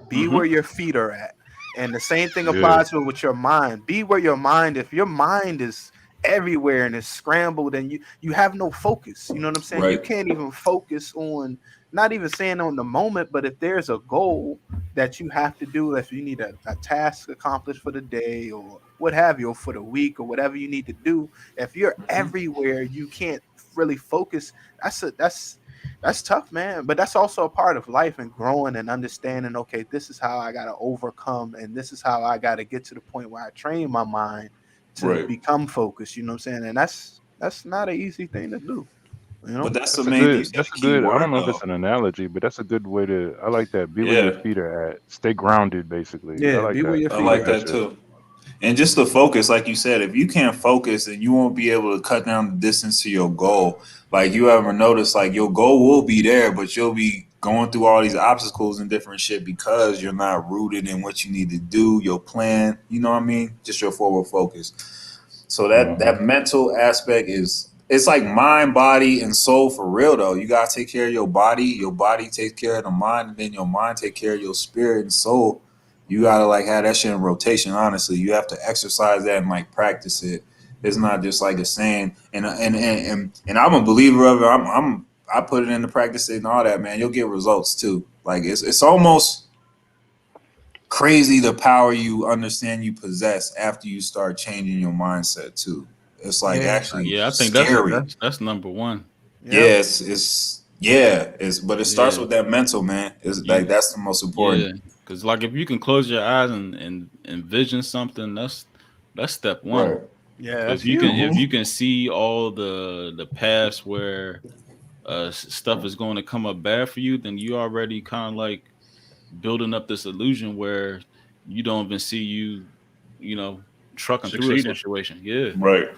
Be where your feet are at. And the same thing applies with your mind. Be where your mind, if your mind is everywhere and is scrambled and you have no focus, you know what I'm saying? Right. You can't even focus on, not even saying on the moment, but if there's a goal that you have to do, if you need a task accomplished for the day or what have you, or for the week or whatever you need to do, if you're everywhere, you can't really focus. That's tough, man. But that's also a part of life and growing and understanding, okay, this is how I got to overcome. And this is how I got to get to the point where I train my mind to become focused. You know what I'm saying? And that's not an easy thing to do. You know? But that's the main thing. That's a good, I don't know if it's an analogy, but that's a good way to, I like that. Be where your feet are at. Stay grounded, basically. Yeah, I like be where your feet I like that too. And just the focus, like you said, if you can't focus, then you won't be able to cut down the distance to your goal. Like you ever notice, like your goal will be there, but you'll be going through all these obstacles and different shit because you're not rooted in what you need to do, your plan. You know what I mean? Just your forward focus. So that mental aspect is it's like mind, body, and soul for real though. You gotta take care of your body takes care of the mind, and then your mind take care of your spirit and soul. You gotta like have that shit in rotation. Honestly, you have to exercise that and like practice it. It's not just like a saying. And I'm a believer of it. I put it into practice and all that, man. You'll get results too. Like it's almost crazy the power you understand you possess after you start changing your mindset too. It's like actually I think scary. that's number one. Yeah, but it starts with that mental, man. It's like that's the most important. Yeah, because like if you can close your eyes and envision something, that's step one. Right. Yeah, If you can see all the paths where stuff is going to come up bad for you, then you already kind of like building up this illusion where you don't even see you know, trucking through a situation. Yeah. Right.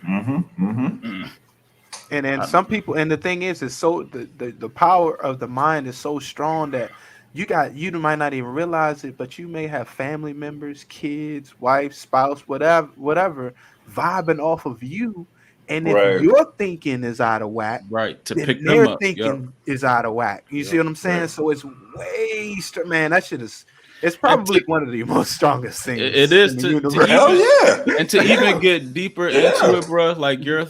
And some people, and the thing is so the power of the mind is so strong that you might not even realize it, but you may have family members, kids, wife, spouse, whatever vibing off of you. And if your thinking is out of whack, right, to then pick their them up. thinking is out of whack. You see what I'm saying? So it's way man, that shit is it's probably one of the most strongest things. It is and to even get deeper into it, bro. Like your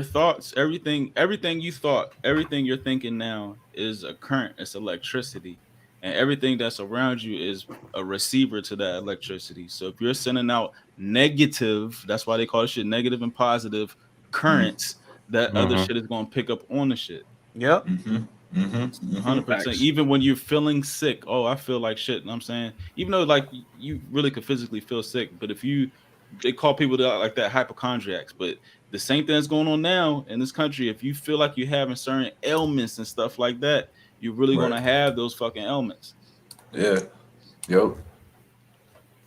thoughts, everything you thought, everything you're thinking now is a current. It's electricity, and everything that's around you is a receiver to that electricity. So if you're sending out negative, that's why they call shit negative and positive currents. That other shit is going to pick up on the shit. Yep. 100%. Even when you're feeling sick, I feel like shit. You know what I'm saying, even though like you really could physically feel sick, but they call people like that hypochondriacs. But the same thing that's going on now in this country, if you feel like you're having certain ailments and stuff like that, you're really going to have those fucking ailments. Yeah. Yep.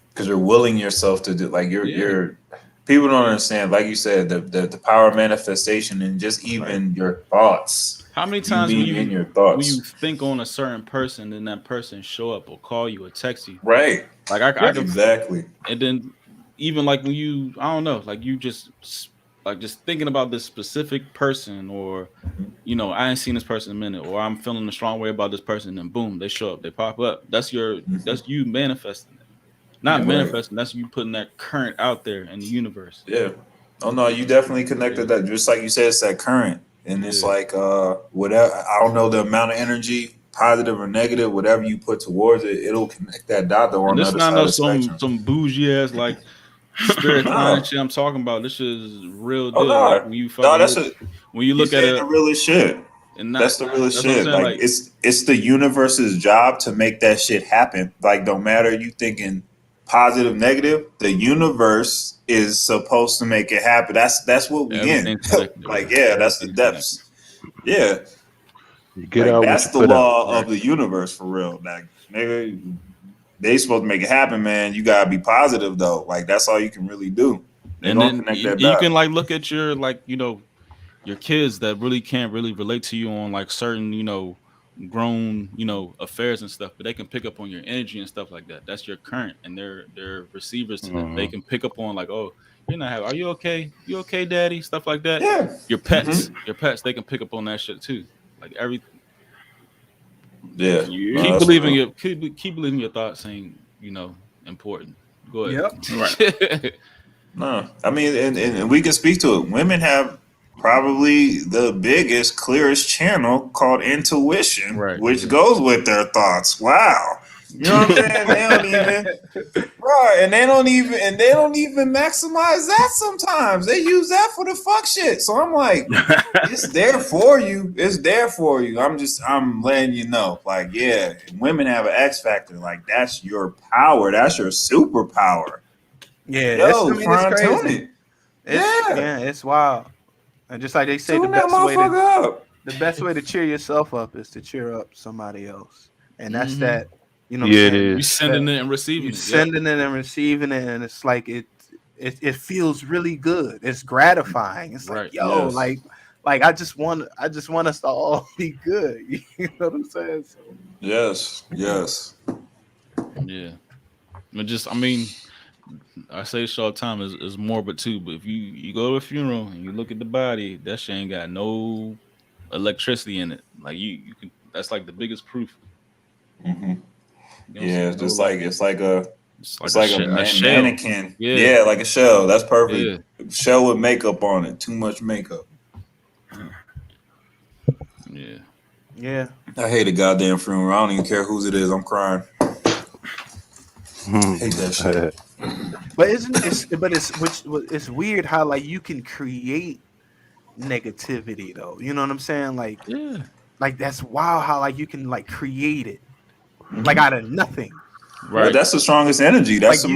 Because you're willing yourself to do, like you're people don't understand, like you said, the power of manifestation and just even your thoughts. How many times when you think on a certain person and that person show up or call you or text you? Right. Like I exactly. And then even like when you, I don't know, like you just thinking about this specific person, or I ain't seen this person in a minute, or I'm feeling a strong way about this person, and then boom, they show up, they pop up. That's that's you manifesting it. Not manifesting, that's you putting that current out there in the universe. Yeah. Oh no, you definitely connected that. Just like you said, it's that current. And it's like whatever, I don't know the amount of energy, positive or negative, whatever you put towards it, it'll connect that dot on the other side of the spectrum. Some bougie ass like spirit shit I'm talking about. This is real deal. Like when you when you look at it, the realest shit. And that's the realest shit. Like it's the universe's job to make that shit happen. Like no matter you thinking positive, negative, the universe is supposed to make it happen. That's what we in. Like that's the depths. Yeah. You get out. That's the law of the universe for real. Like nigga, they supposed to make it happen, man. You gotta be positive though. Like that's all you can really do. And then you can like look at your your kids that really can't really relate to you on like certain grown affairs and stuff, but they can pick up on your energy and stuff like that. That's your current, and they're receivers to that. They can pick up on like, oh, you're not happy. Are you okay? You okay, daddy? Stuff like that. Yeah. Your pets, they can pick up on that shit too. Like everything. Yeah. Keep believing your thoughts ain't important. Go ahead. Yep. Right. No, I mean, and we can speak to it. Women have probably the biggest, clearest channel called intuition, which goes with their thoughts. Wow. You know what I'm saying? They don't even, bro, and they don't even maximize that sometimes. They use that for the fuck shit. So I'm like, it's there for you. It's there for you. I'm letting you know. Like, yeah, women have an X factor. Like, that's your power. That's your superpower. Yeah, it's crazy. It's wild. And just like they say, the best way to cheer yourself up is to cheer up somebody else. And that's that. It is. You sending it and receiving it. Sending it and receiving it, and it's like it feels really good. It's gratifying. It's like, like I just want us to all be good. You know what I'm saying? So. Yes. Yeah. But I say this all the time is morbid too. But if you go to a funeral and you look at the body, that shit ain't got no electricity in it. Like you can. That's like the biggest proof. Mm-hmm. You don't Yeah, see it's no, just like it's like a shell. mannequin. Yeah. Yeah, like a shell. That's perfect. Yeah. Shell with makeup on it. Too much makeup. Yeah. Yeah. I hate a goddamn funeral. I don't even care whose it is. I'm crying. Hate that shit. But it's weird how like you can create negativity though. You know what I'm saying? Like that's wild how like you can like create it like out of nothing. Right. Well, that's the strongest energy. That's like the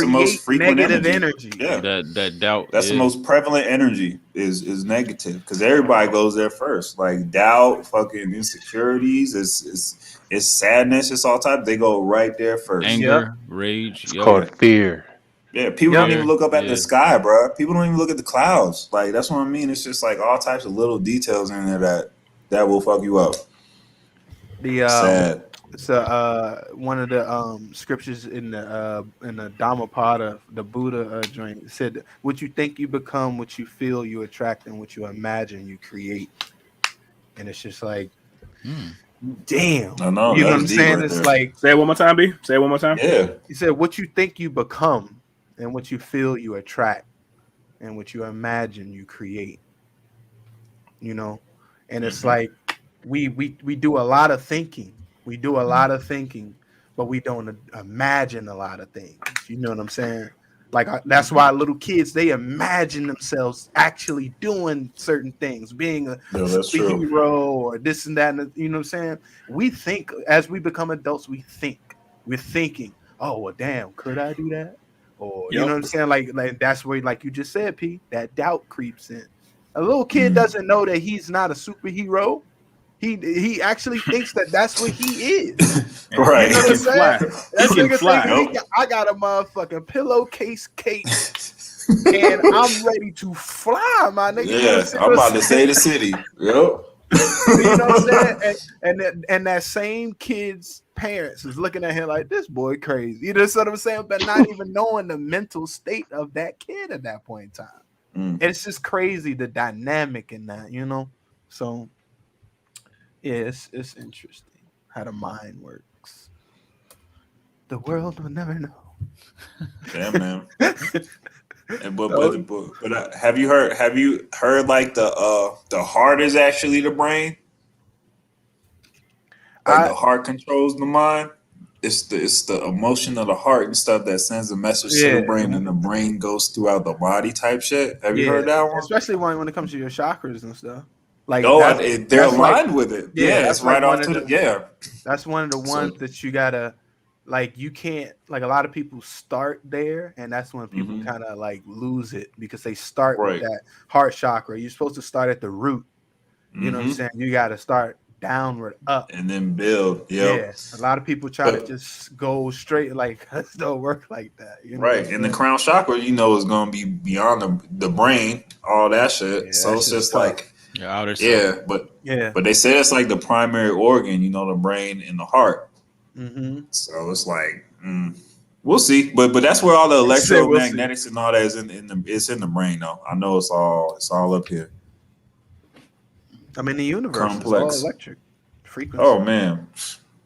most frequent energy. Yeah. That doubt. That's the most prevalent energy is negative because everybody goes there first. Like doubt, fucking insecurities, it's sadness, it's all types. They go right there first. Anger, rage. It's called fear. Yeah, people don't even look up at the sky, bro. People don't even look at the clouds. Like that's what I mean. It's just like all types of little details in there that will fuck you up. Sad. It's one of the scriptures in the Dhammapada, the Buddha joint. It said, "What you think you become, what you feel you attract, and what you imagine you create." And it's just like, damn. I know. You know what I'm saying? Right, it's like, say it one more time, B. Say it one more time. Yeah. He said, "What you think you become, and what you feel you attract, and what you imagine you create." You know, and it's like we do a lot of thinking. We do a lot of thinking, but we don't imagine a lot of things. You know what I'm saying? Like that's why little kids, they imagine themselves actually doing certain things, being a superhero or this and that. And, you know what I'm saying? We think as we become adults, we're thinking, oh, well, damn, could I do that? Or you know what I'm saying? Like that's where, like you just said, P, that doubt creeps in. A little kid doesn't know that he's not a superhero. He actually thinks that that's what he is. Right. You know what I'm saying? That nigga fly. I got a motherfucking pillowcase cake and I'm ready to fly, my nigga. Yeah, I'm about to say the city. Yep. You know what I'm saying? And that same kid's parents is looking at him like, this boy crazy. You know what I'm saying? But not even knowing the mental state of that kid at that point in time. And it's just crazy, the dynamic in that, you know? So yeah, it's interesting how the mind works. The world will never know. Yeah, man. But have you heard like the heart is actually the brain? Like the heart controls the mind. It's the emotion of the heart and stuff that sends a message to the brain, and the brain goes throughout the body type shit. Have you heard that one? Especially when it comes to your chakras and stuff. Like they're aligned with it. Yeah, that's right off to the That's one of the ones that you gotta like. You can't like a lot of people start there, and that's when people kind of like lose it because they start with that heart chakra. You're supposed to start at the root. You know what I'm saying? You got to start downward up and then build. Yeah, a lot of people try to just go straight. Like it don't work like that. You know right, and the crown chakra, is going to be beyond the brain, all that shit. Yeah, so it's just tough. Like. But they say it's like the primary organ, the brain and the heart. So it's like we'll see, but that's where all the electromagnetics and all that is it's in the brain though. I know it's all up here. I mean, the universe is all electric frequency. Oh man,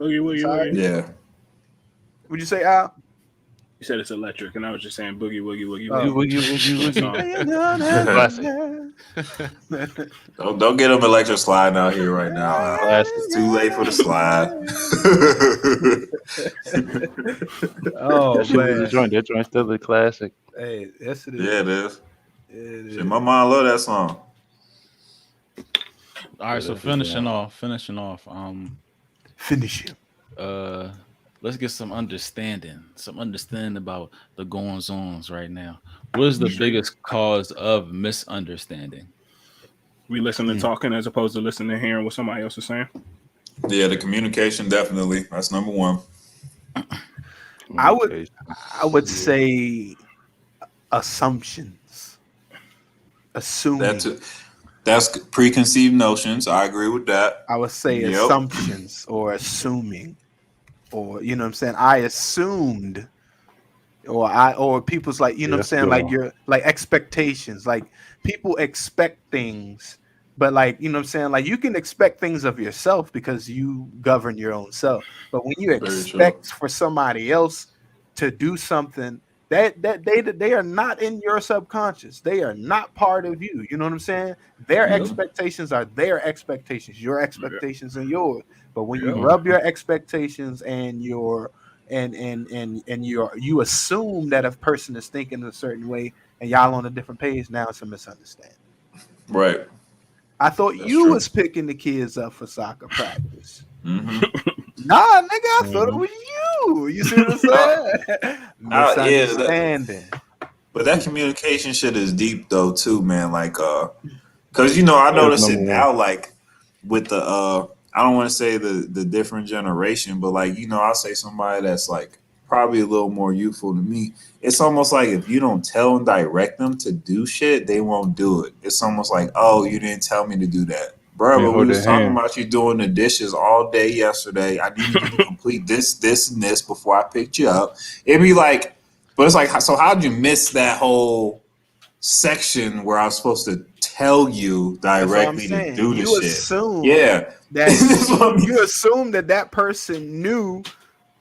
boogie. Yeah. Would you say Al? You said it's electric, and I was just saying boogie woogie woogie woogie. Don't get them electric slide out here right now. It's too late for the slide. Oh man, that joint's still a classic. Hey, yes it is. Yeah, it is. Shit, my mom love that song. All right, so finishing off. Finish him. Let's get some understanding about the goings-ons right now. What is the biggest cause of misunderstanding? We listen to talking as opposed to listening to hearing what somebody else is saying. Yeah, the communication definitely. That's number one. I would say assumptions. Assuming. That's preconceived notions. I agree with that. I would say assumptions or assuming. Or, you know what I'm saying? I assumed or people's like, you know what I'm that's saying, good. like your like expectations, like people expect things, but like, you know what I'm saying, like you can expect things of yourself because you govern your own self, but when you Very true. expect for somebody else to do something that they are not in your subconscious, they are not part of you, you know what I'm saying, their Yep. expectations are their expectations, your expectations are yours, but when you Yep. rub your expectations and your and you assume that a person is thinking a certain way and y'all on a different page, now it's a misunderstanding. Right. I thought That's you true. was picking the kids up for soccer practice. Mm-hmm. Nah, nigga, I thought it was you. You see what I'm saying? Yeah, Misunderstanding. but that communication shit is deep though too, man. Like, cause you know I That's notice it number one. now, like with the I don't want to say the different generation, but like you know I'll say somebody that's like probably a little more youthful than me. It's almost like if you don't tell and direct them to do shit, they won't do it. It's almost like, oh, you didn't tell me to do that. Bro, Yeah, but we hold was their talking hand. about you doing the dishes all day yesterday. I needed you to complete this, and this before I picked you up. It'd be like, but it's like, so how'd you miss that whole section where I was supposed to tell you That's what I'm directly to saying. do the You shit? assume Yeah. that That's what I mean. you assume that person knew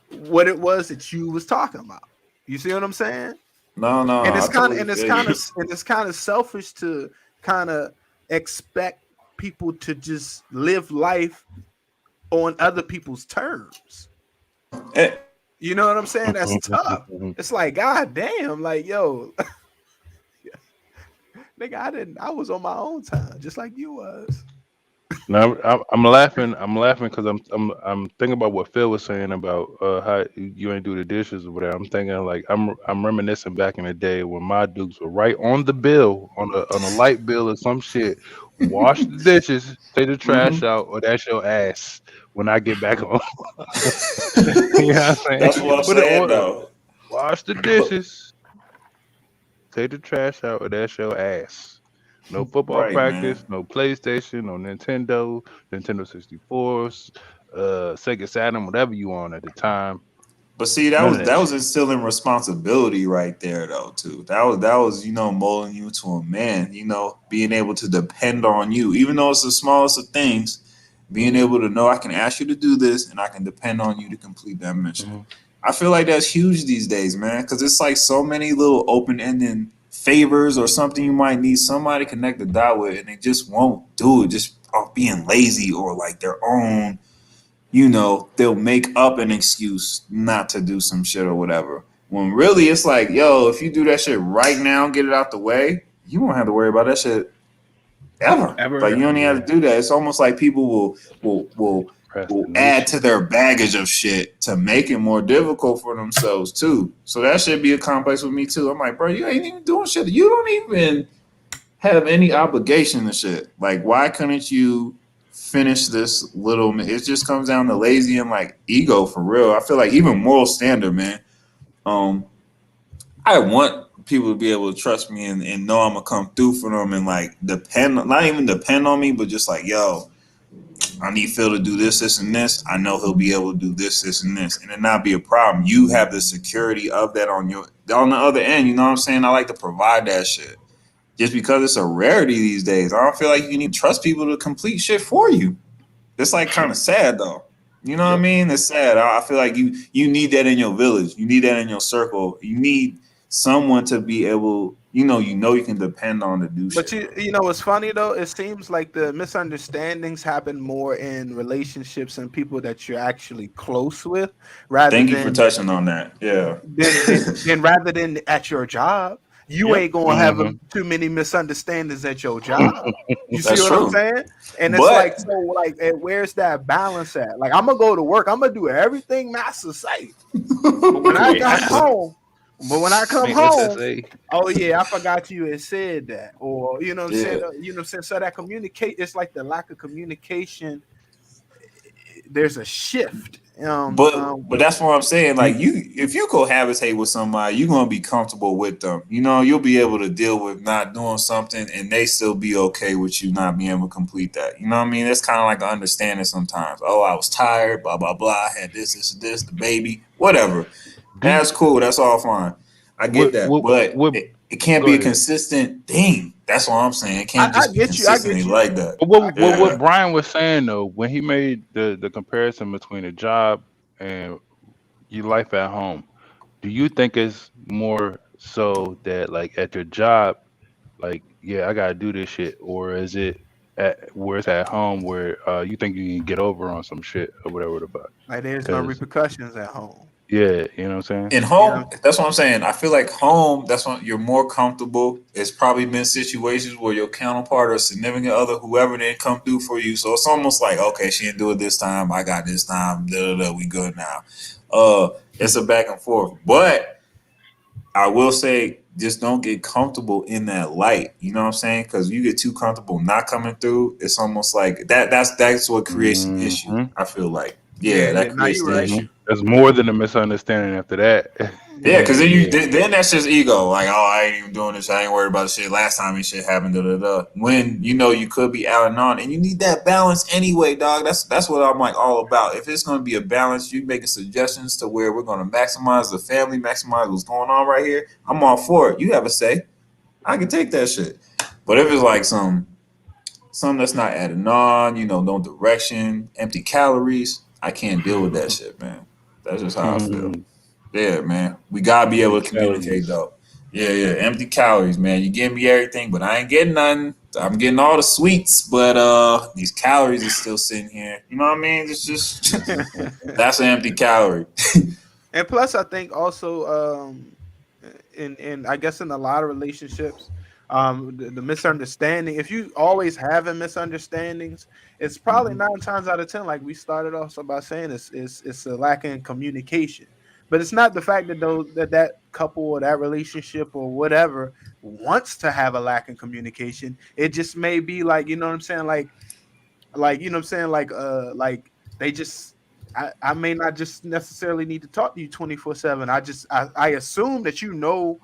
what it was that you was talking about. You see what I'm saying? No, And I it's kind of totally feel you. selfish to kind of expect people to just live life on other people's terms. Eh, You know what I'm saying? That's tough. It's like, god damn, like, yo, nigga, I was on my own time, just like you was. Now I'm laughing. I'm laughing because I'm thinking about what Phil was saying about how you ain't do the dishes or whatever. I'm thinking like I'm reminiscing back in the day when my dukes were right on the bill on a light bill or some shit. Wash the dishes, take the trash mhm. out, or that's your ass when I get back home. You know what I'm saying? That's what I'm Put it saying on. though. Wash the But dishes, take the trash out, or that's your ass. No football right, man. practice, no PlayStation, no Nintendo, Nintendo 64s, Sega Saturn, whatever you on at the time. But see, None of that that was shit. instilling responsibility right there, though. Too. That was you know molding you to a man. You know, being able to depend on you, even though it's the smallest of things. Being able to know I can ask you to do this, and I can depend on you to complete that mission. Hmm. I feel like that's huge these days, man, because it's like so many little open-ended favors or something you might need somebody to connect the dot with, and they just won't do it, just off being lazy or like their own. You know, they'll make up an excuse not to do some shit or whatever. When really it's like, yo, if you do that shit right now, get it out the way, you won't have to worry about that shit ever. Ever Like you don't again. even have to do that. It's almost like people will add Procrastination. to their baggage of shit to make it more difficult for themselves too. So that should be a complex with me too. I'm like, bro, you ain't even doing shit. You don't even have any obligation to shit. Like, why couldn't you finish this little? It just comes down to lazy and like ego for real. I feel like even moral standard, man. Um, I want people to be able to trust me and know I'm gonna come through for them and like depend, not even depend on me, but just like, yo, I need Phil to do this, and this. I know he'll be able to do this, and this, and it not be a problem. You have the security of that on the other end. You know what I'm saying? I like to provide that shit. Just because it's a rarity these days, I don't feel like you can even trust people to complete shit for you. It's like kind of sad though. You know what I Yep. mean? It's sad. I feel like you need that in your village. You need that in your circle. You need someone to be able, you can depend on to do But shit. you know what's funny though? It seems like the misunderstandings happen more in relationships and people that you're actually close with, rather Thank you for than touching on that. Yeah. rather than at your job. You Yep. ain't gonna have Hmm. too many misunderstandings at your job. You see That's what I'm true. saying? And it's like, But so like, where's that balance at? Like, I'm gonna go to work. I'm gonna do everything master say. But when I come Yes. home, Make SSA. oh yeah, I forgot you had said that, or you know what I'm saying. yeah. You know what I'm saying. So that communicate, it's like the lack of communication. There's a shift. But that's what I'm saying. Like if you cohabitate with somebody, you're gonna be comfortable with them. You know, you'll be able to deal with not doing something, and they still be okay with you not being able to complete that. You know what I mean? That's kind of like an understanding sometimes. Oh, I was tired. Blah blah blah. I had this, the baby, whatever. Do That's cool. That's all fine. I get that, but it can't be a ahead. consistent thing. That's all I'm saying. It can't just be consistently like that. What Brian was saying though, when he made the comparison between a job and your life at home, do you think it's more so that like at your job, like yeah, I gotta do this shit, or is it where it's at home where you think you can get over on some shit or whatever the fuck? Like there's no repercussions at home. Yeah, you know what I'm saying? In home, that's what I'm saying. I feel like home, that's when you're more comfortable. It's probably been situations where your counterpart or significant other, whoever didn't come through for you. So it's almost like, okay, she didn't do it this time. I got this time. We good now. It's a back and forth. But I will say, just don't get comfortable in that light. You know what I'm saying? Because you get too comfortable not coming through. It's almost like that's what creates an issue. I feel like. Yeah, that creates the issue. There's more than a misunderstanding after that. Yeah, because then that's just ego. Like, oh, I ain't even doing this. I ain't worried about the shit. Last time this shit happened. When you could be out and on, and you need that balance anyway, dog. That's what I'm like all about. If it's going to be a balance, you making suggestions to where we're going to maximize the family, maximize what's going on right here. I'm all for it. You have a say. I can take that shit. But if it's like something that's not adding on, no direction, empty calories, I can't deal with that shit, man. That's just how I feel. Yeah, man. We gotta be able to communicate though. Yeah. Empty calories, man. You give me everything, but I ain't getting nothing. I'm getting all the sweets, but these calories are still sitting here. You know what I mean? It's just that's an empty calorie. And plus, I think also, in I guess in a lot of relationships, the misunderstanding. If you always having misunderstandings, it's probably 9 times out of 10, like we started off by saying, it's a lack in communication. But it's not the fact that that couple or that relationship or whatever wants to have a lack in communication. It just may be like, you know what I'm saying, like you know what I'm saying, like they just. I may not just necessarily need to talk to you 24/7. I assume that you know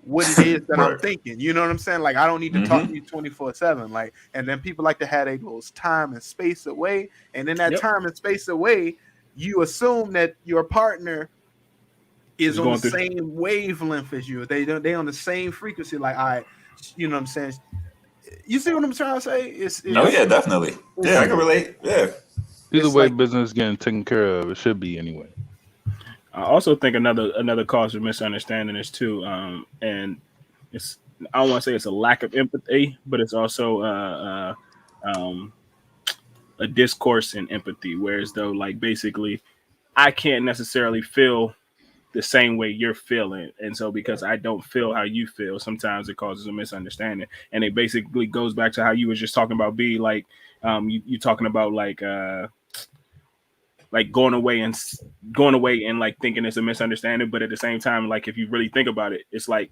what it is that I'm thinking. You know what I'm saying? Like I don't need to talk to you 24/7. Like, and then people like to have a little time and space away, and in that time and space away, you assume that your partner is on the same wavelength as you. They on the same frequency. Like you know what I'm saying? You see what I'm trying to say? Yeah, definitely. Yeah, I can relate. Yeah. Either way, business getting taken care of. It should be anyway. I also think another cause of misunderstanding is too, and it's, I don't want to say it's a lack of empathy, but it's also a discourse in empathy. Whereas though, like basically, I can't necessarily feel the same way you're feeling, and so because I don't feel how you feel, sometimes it causes a misunderstanding, and it basically goes back to how you was just talking about like you talking about like going away and like thinking it's a misunderstanding, but at the same time, like if you really think about it, it's like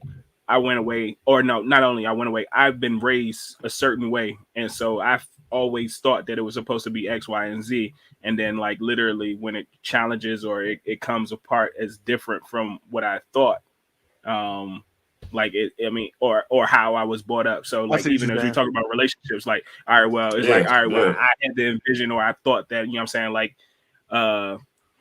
I went away, or no, not only I went away, I've been raised a certain way, and so I've always thought that it was supposed to be X, Y, and Z, and then like literally when it challenges or it comes apart as different from what I thought, like it, I mean, or how I was brought up. So like even as we talk about relationships, like all right, well, it's like all right, well, I had the envision or I thought that, you know what I'm saying, like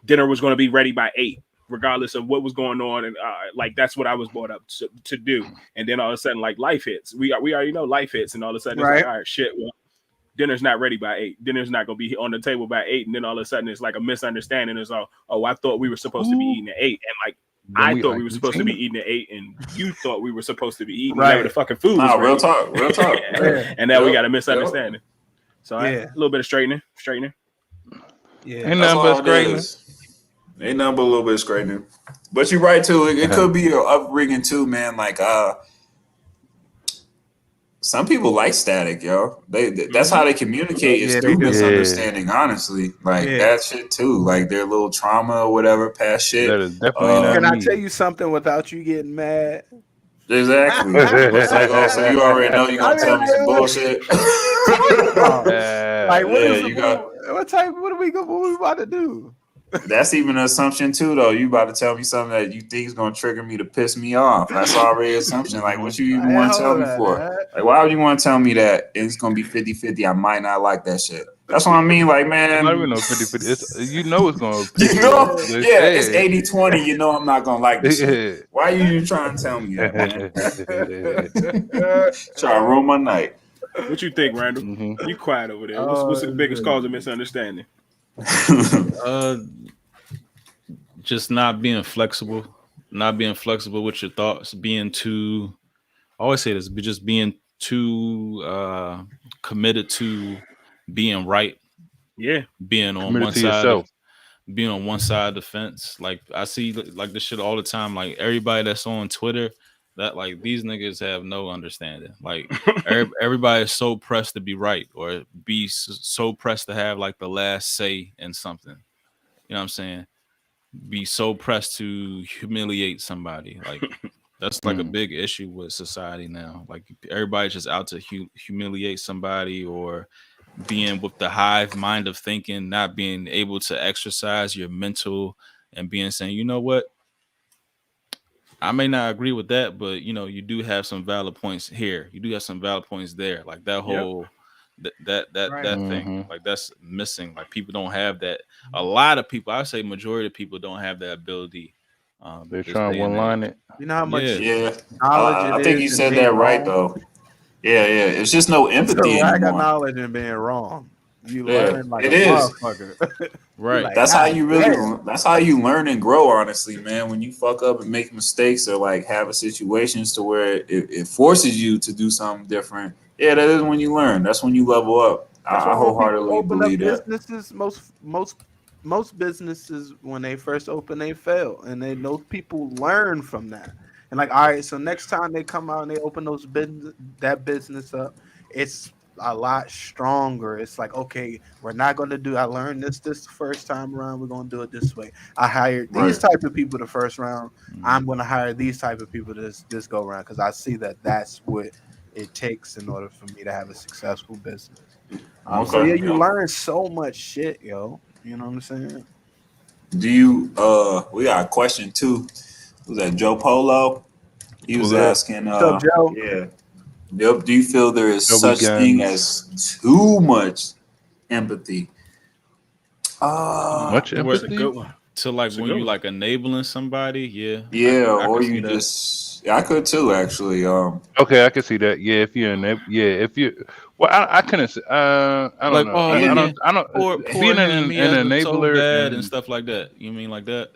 dinner was going to be ready by 8, regardless of what was going on, and like that's what I was brought up to do. And then all of a sudden, like life hits. We already know life hits, and all of a sudden, it's like, all right, shit. Well, dinner's not ready by 8. Dinner's not going to be on the table by 8, and then all of a sudden, it's like a misunderstanding. It's all, oh, I thought we were supposed to be eating at 8, and like I thought we were supposed to be eating at 8, and you thought we were supposed to be eating whenever the fucking food was ready. Real talk. And now we got a misunderstanding. So a little bit of straightening. Yeah, ain't nothing but straightening. Ain't nothing but a little bit of straightening. But you're right too. It could be your upbringing too, man. Like some people like static, yo. That's how they communicate is through misunderstanding. Honestly, like that shit too. Like their little trauma or whatever, past shit. That is definitely can I tell you something without you getting mad? Exactly. It's like, oh, so you already know you're gonna tell me some bullshit. Like, what are we about to do? That's even an assumption too, though. You about to tell me something that you think is gonna trigger me to piss me off. That's already an assumption. Like, what you even want to tell me for? Like, why would you want to tell me that it's gonna be 50-50? I might not like that shit. That's what I mean. Like, It's man, not even no 50-50. It's it's gonna piss you you off. know, yeah, it's 80-20. You know, I'm not gonna like this shit. Why are you trying to tell me that, man? Try to ruin my night. What you think, Randall? You quiet over there. What's the biggest cause of misunderstanding? Just not being flexible with your thoughts, being too, I always say this, but just being too committed to being right. Yeah. Being on one side being on one side of the fence. Like I see like this shit all the time. Like everybody that's on Twitter, that like these niggas have no understanding. Like everybody is so pressed to be right or be so pressed to have like the last say in something. You know what I'm saying? Be so pressed to humiliate somebody. Like that's like a big issue with society now. Like everybody's just out to humiliate somebody or being with the hive mind of thinking, not being able to exercise your mental and being saying, you know what? I may not agree with that, but you know, you do have some valid points here. You do have some valid points there. Like that whole that thing, like that's missing. Like people don't have that. A lot of people, I say majority of people don't have that ability. They're trying to one line it. You know how much knowledge I think you said that right though. Yeah. It's just no empathy anymore. Lack of knowledge and being wrong. You learn like it a is. motherfucker. Right. Like, that's how you really. That's how you learn and grow. Honestly, man, when you fuck up and make mistakes or like have a situations to where it forces you to do something different. Yeah, that is when you learn. That's when you level up. I wholeheartedly believe that. Businesses, most businesses when they first open, they fail, and those people learn from that. And like, all right, so next time they come out and they open that business up, it's a lot stronger. It's like, okay, we're not going to do. I learned this the first time around. We're going to do it this way. I hired these type of people the first round. I'm going to hire these type of people this go around because I see that that's what it takes in order for me to have a successful business. So yeah, you learn so much shit, yo. You know what I'm saying? Do you? We got a question too. Was that Joe Polo? He was asking. What's up, Joe? Yeah. Yep. Do you feel there is such thing as too much empathy? Much empathy? That's a good one. So like when you like enabling somebody, or you just I could too actually. Okay, I can see that. Yeah, if you're well, I couldn't say, I don't like, know. I don't being an enabler so and stuff like that. You mean like that?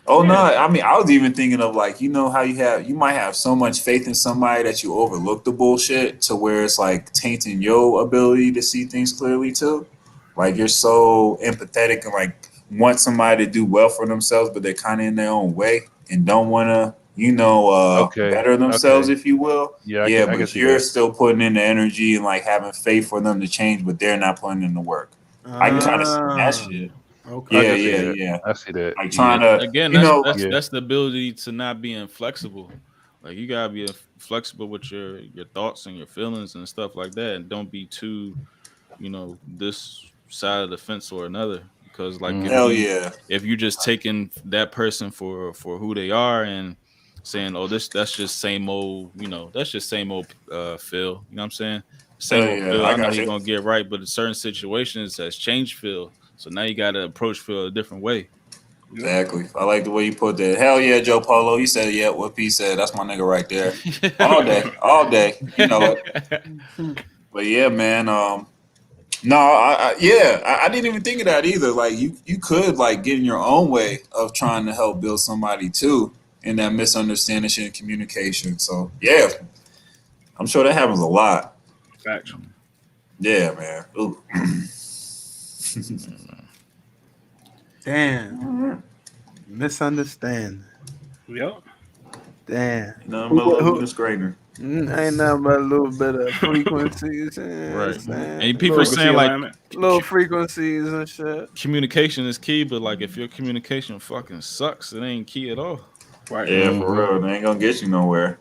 Oh no, I mean I was even thinking of like, you know how you might have so much faith in somebody that you overlook the bullshit to where it's like tainting your ability to see things clearly too. Like you're so empathetic and like want somebody to do well for themselves, but they're kind of in their own way and don't want to, better themselves, if you will. But you're still putting in the energy and like having faith for them to change, but they're not putting in the work. I can kind of see that shit. Okay. Yeah. I see that. Like trying to again, that's the ability to not being flexible. Like you gotta be flexible with your thoughts and your feelings and stuff like that, and don't be too, this side of the fence or another. Because like if you just taking that person for who they are and saying, oh, that's just same old, that's just same old Phil. You know what I'm saying? Same old Phil. I know he's gonna get right, but in certain situations has changed Phil. So now you got to approach Phil a different way. Exactly. I like the way you put that. Hell yeah, Joe Polo. You said what P said. That's my nigga right there. All day. You know it. But yeah, man. I didn't even think of that either. Like you could like get in your own way of trying to help build somebody too, in that misunderstanding and communication. So yeah, I'm sure that happens a lot. Factual. Yeah, man. Ooh. Damn. Misunderstand. Yep. Damn. Nothing but a little bit greater. Ain't nothing but a little bit of frequencies. Right. And people are saying like little frequencies and shit. Communication is key, but like if your communication fucking sucks, it ain't key at all. Right. Yeah, for real. They ain't gonna get you nowhere.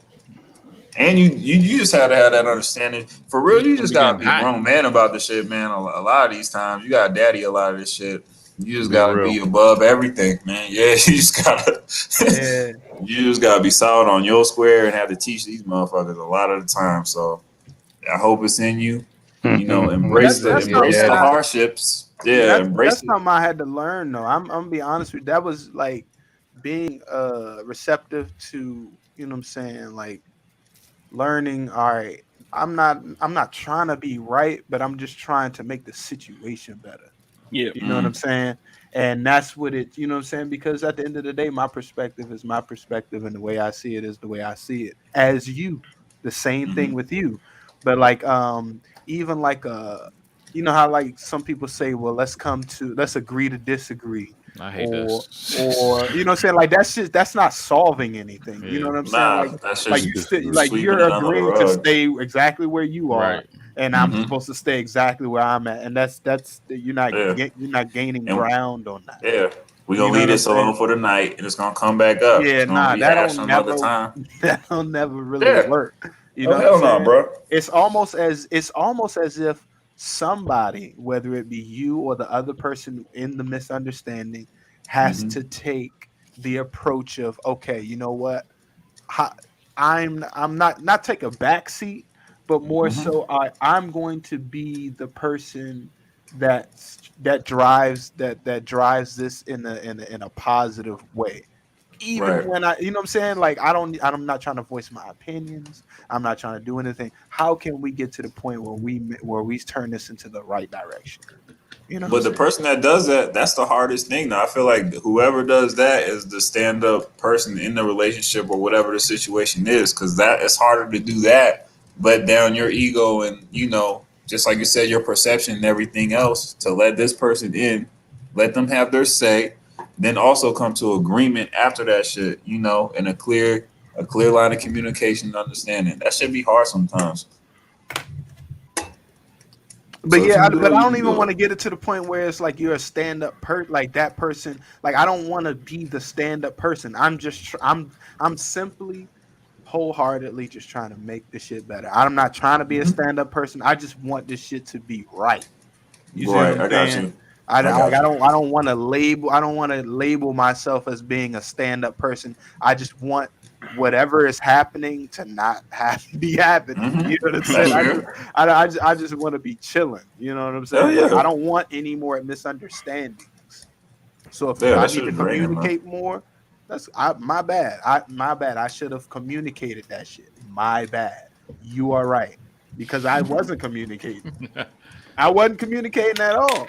And you just have to have that understanding. For real, you just gotta be a grown man about this shit, man. A lot of these times, you gotta daddy a lot of this shit. You just gotta be above everything, man. Yeah, you just gotta you just gotta be solid on your square and have to teach these motherfuckers a lot of the time. So I hope it's in you. You know, Mhm. embrace That's the something hardships. Yeah, embrace that's it. something I had to learn though. I'm gonna be honest with you. That was like being receptive to, you know what I'm saying, like learning, all right, I'm not trying to be right, but I'm just trying to make the situation better. Yeah. You know what I'm saying? And that's what it, you know what I'm saying? Because at the end of the day, my perspective is my perspective, and the way I see it is the way I see it. As you, the same thing with you. But like even like you know how like some people say, well, let's agree to disagree. I hate Or this. you know what I'm saying? Like that's not solving anything. You know Yeah. what I'm saying? Nah, Like that's like just you Just still like sweeping you're it under the agreeing to rug. stay exactly where you are, Right. and I'm supposed to stay exactly where I'm at, and that's Yeah. you're not gaining And ground on that. yeah, we're You gonna know leave what I'm this alone saying? for the night, and it's gonna come back up. Yeah, It's gonna nah, that rehash don't some other never time. that'll never really Yeah. work. You Oh know what I'm hell no, saying? bro. It's almost as if somebody, whether it be you or the other person in the misunderstanding, has to take the approach of, okay, you know what? Ho- I'm not take a back seat, but more so I'm going to be the person that drives this in a positive way. Even Right. when you know what I'm saying, like I'm not trying to voice my opinions. I'm not trying to do anything. How can we get to the point where we turn this into the right direction? You know what I'm But the saying? person that does that, that's the hardest thing. Now I feel like whoever does that is the stand-up person in the relationship or whatever the situation is, because that it's harder to do that. Let down your ego and just like you said, your perception and everything else to let this person in, let them have their say, then also come to agreement after that shit. In a clear line of communication and understanding. That should be hard sometimes. But So if you yeah, can do but it, I you don't can even do want it. to get it to the point where it's like you're a stand-up like that person. Like I don't want to be the stand-up person. I'm simply wholeheartedly just trying to make this shit better. I'm not trying to be a stand-up person. I just want this shit to be right. You see what Right, I'm I got saying? you. I, I I, I got you. don't I don't want to label myself as being a stand-up person. I just want whatever is happening to not have be happening. You know what I'm saying? That's fair. I just want to be chilling. You know what I'm Hell saying? Like I yeah. don't want any more misunderstandings. So if Yeah, I that need shit to is draining, man. communicate more, my bad. My bad. I should have communicated that shit. My bad. You are right. Because I wasn't communicating. I wasn't communicating at all.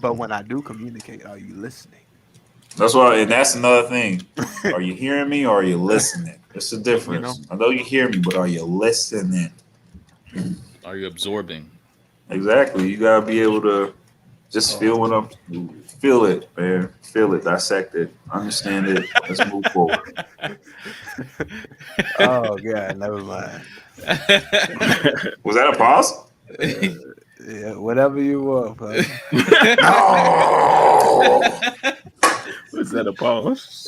But when I do communicate, are you listening? That's why, and that's another thing. Are you hearing me or are you listening? It's the You know? difference. I know you hear me, but are you listening? Are you absorbing? Exactly. You gotta be able to just feel what I'm feel it, man. Feel it, dissect it, understand it. Let's move forward. Oh god, never mind. Was that a pause? Yeah, whatever you want, bro. No. Was that a pause?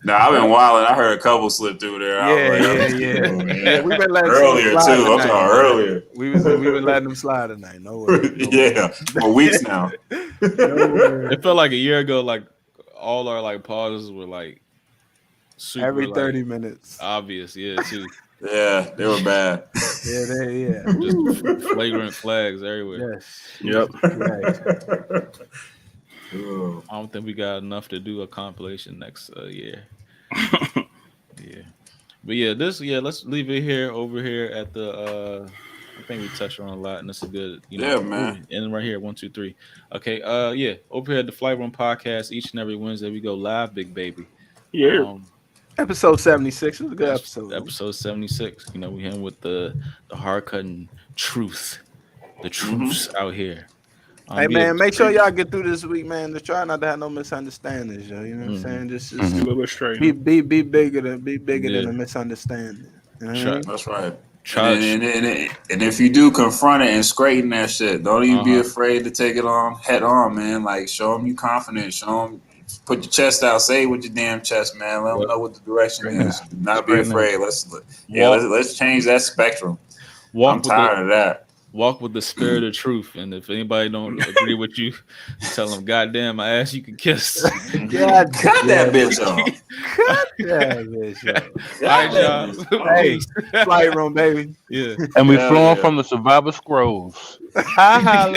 Nah, I've been wilding. I heard a couple slip through there. I was Yeah, like, yeah, I'm yeah. cool, Yeah, man. we've been letting some Earlier slide too. I'm tonight, talking man. earlier. We've been letting them slide tonight. No worries. No Yeah, for weeks now. worries. It felt like a year ago, like all our like pauses were like super Every like 30 minutes. obvious. Yeah, too. Yeah, they were bad. Yeah. Just flagrant flags everywhere. Yes. Yep. Right. Oh. I don't think we got enough to do a compilation next year. Yeah. But yeah, let's leave it here over here at the I think we touched on a lot and it's a good, Yeah, man. and right here, 1, 2, 3. Okay, yeah, over here at the Flight Room Podcast, each and every Wednesday we go live, big baby. Yeah. Episode 76 was a good That's episode. episode 76. We him with the hard cutting truth. The truths out here. Hey Yeah, man, make sure y'all get through this week, man. Just try not to have no misunderstandings, yo. You know what I'm saying? Just A little straight. be bigger than Yeah. a misunderstanding. You know what I Try- mean? That's right. try- And if you do confront it and straighten that shit, don't even be Uh-huh. afraid to take it on head on, man. Like, show them you confident. Show them, put your chest out. Say it with your damn chest, man. Let them know what the direction is. Do not be Straighten afraid. Let's change that spectrum. I'm walk with tired of that. walk with the spirit of truth. And if anybody don't agree with you, tell them, "Goddamn, my ass you can kiss." God, Cut that bitch off. cut that bitch off. All right, y'all. Hey, flight room, baby. Yeah. And we Hell flowing yeah. from the Survivor Scrolls. Holla.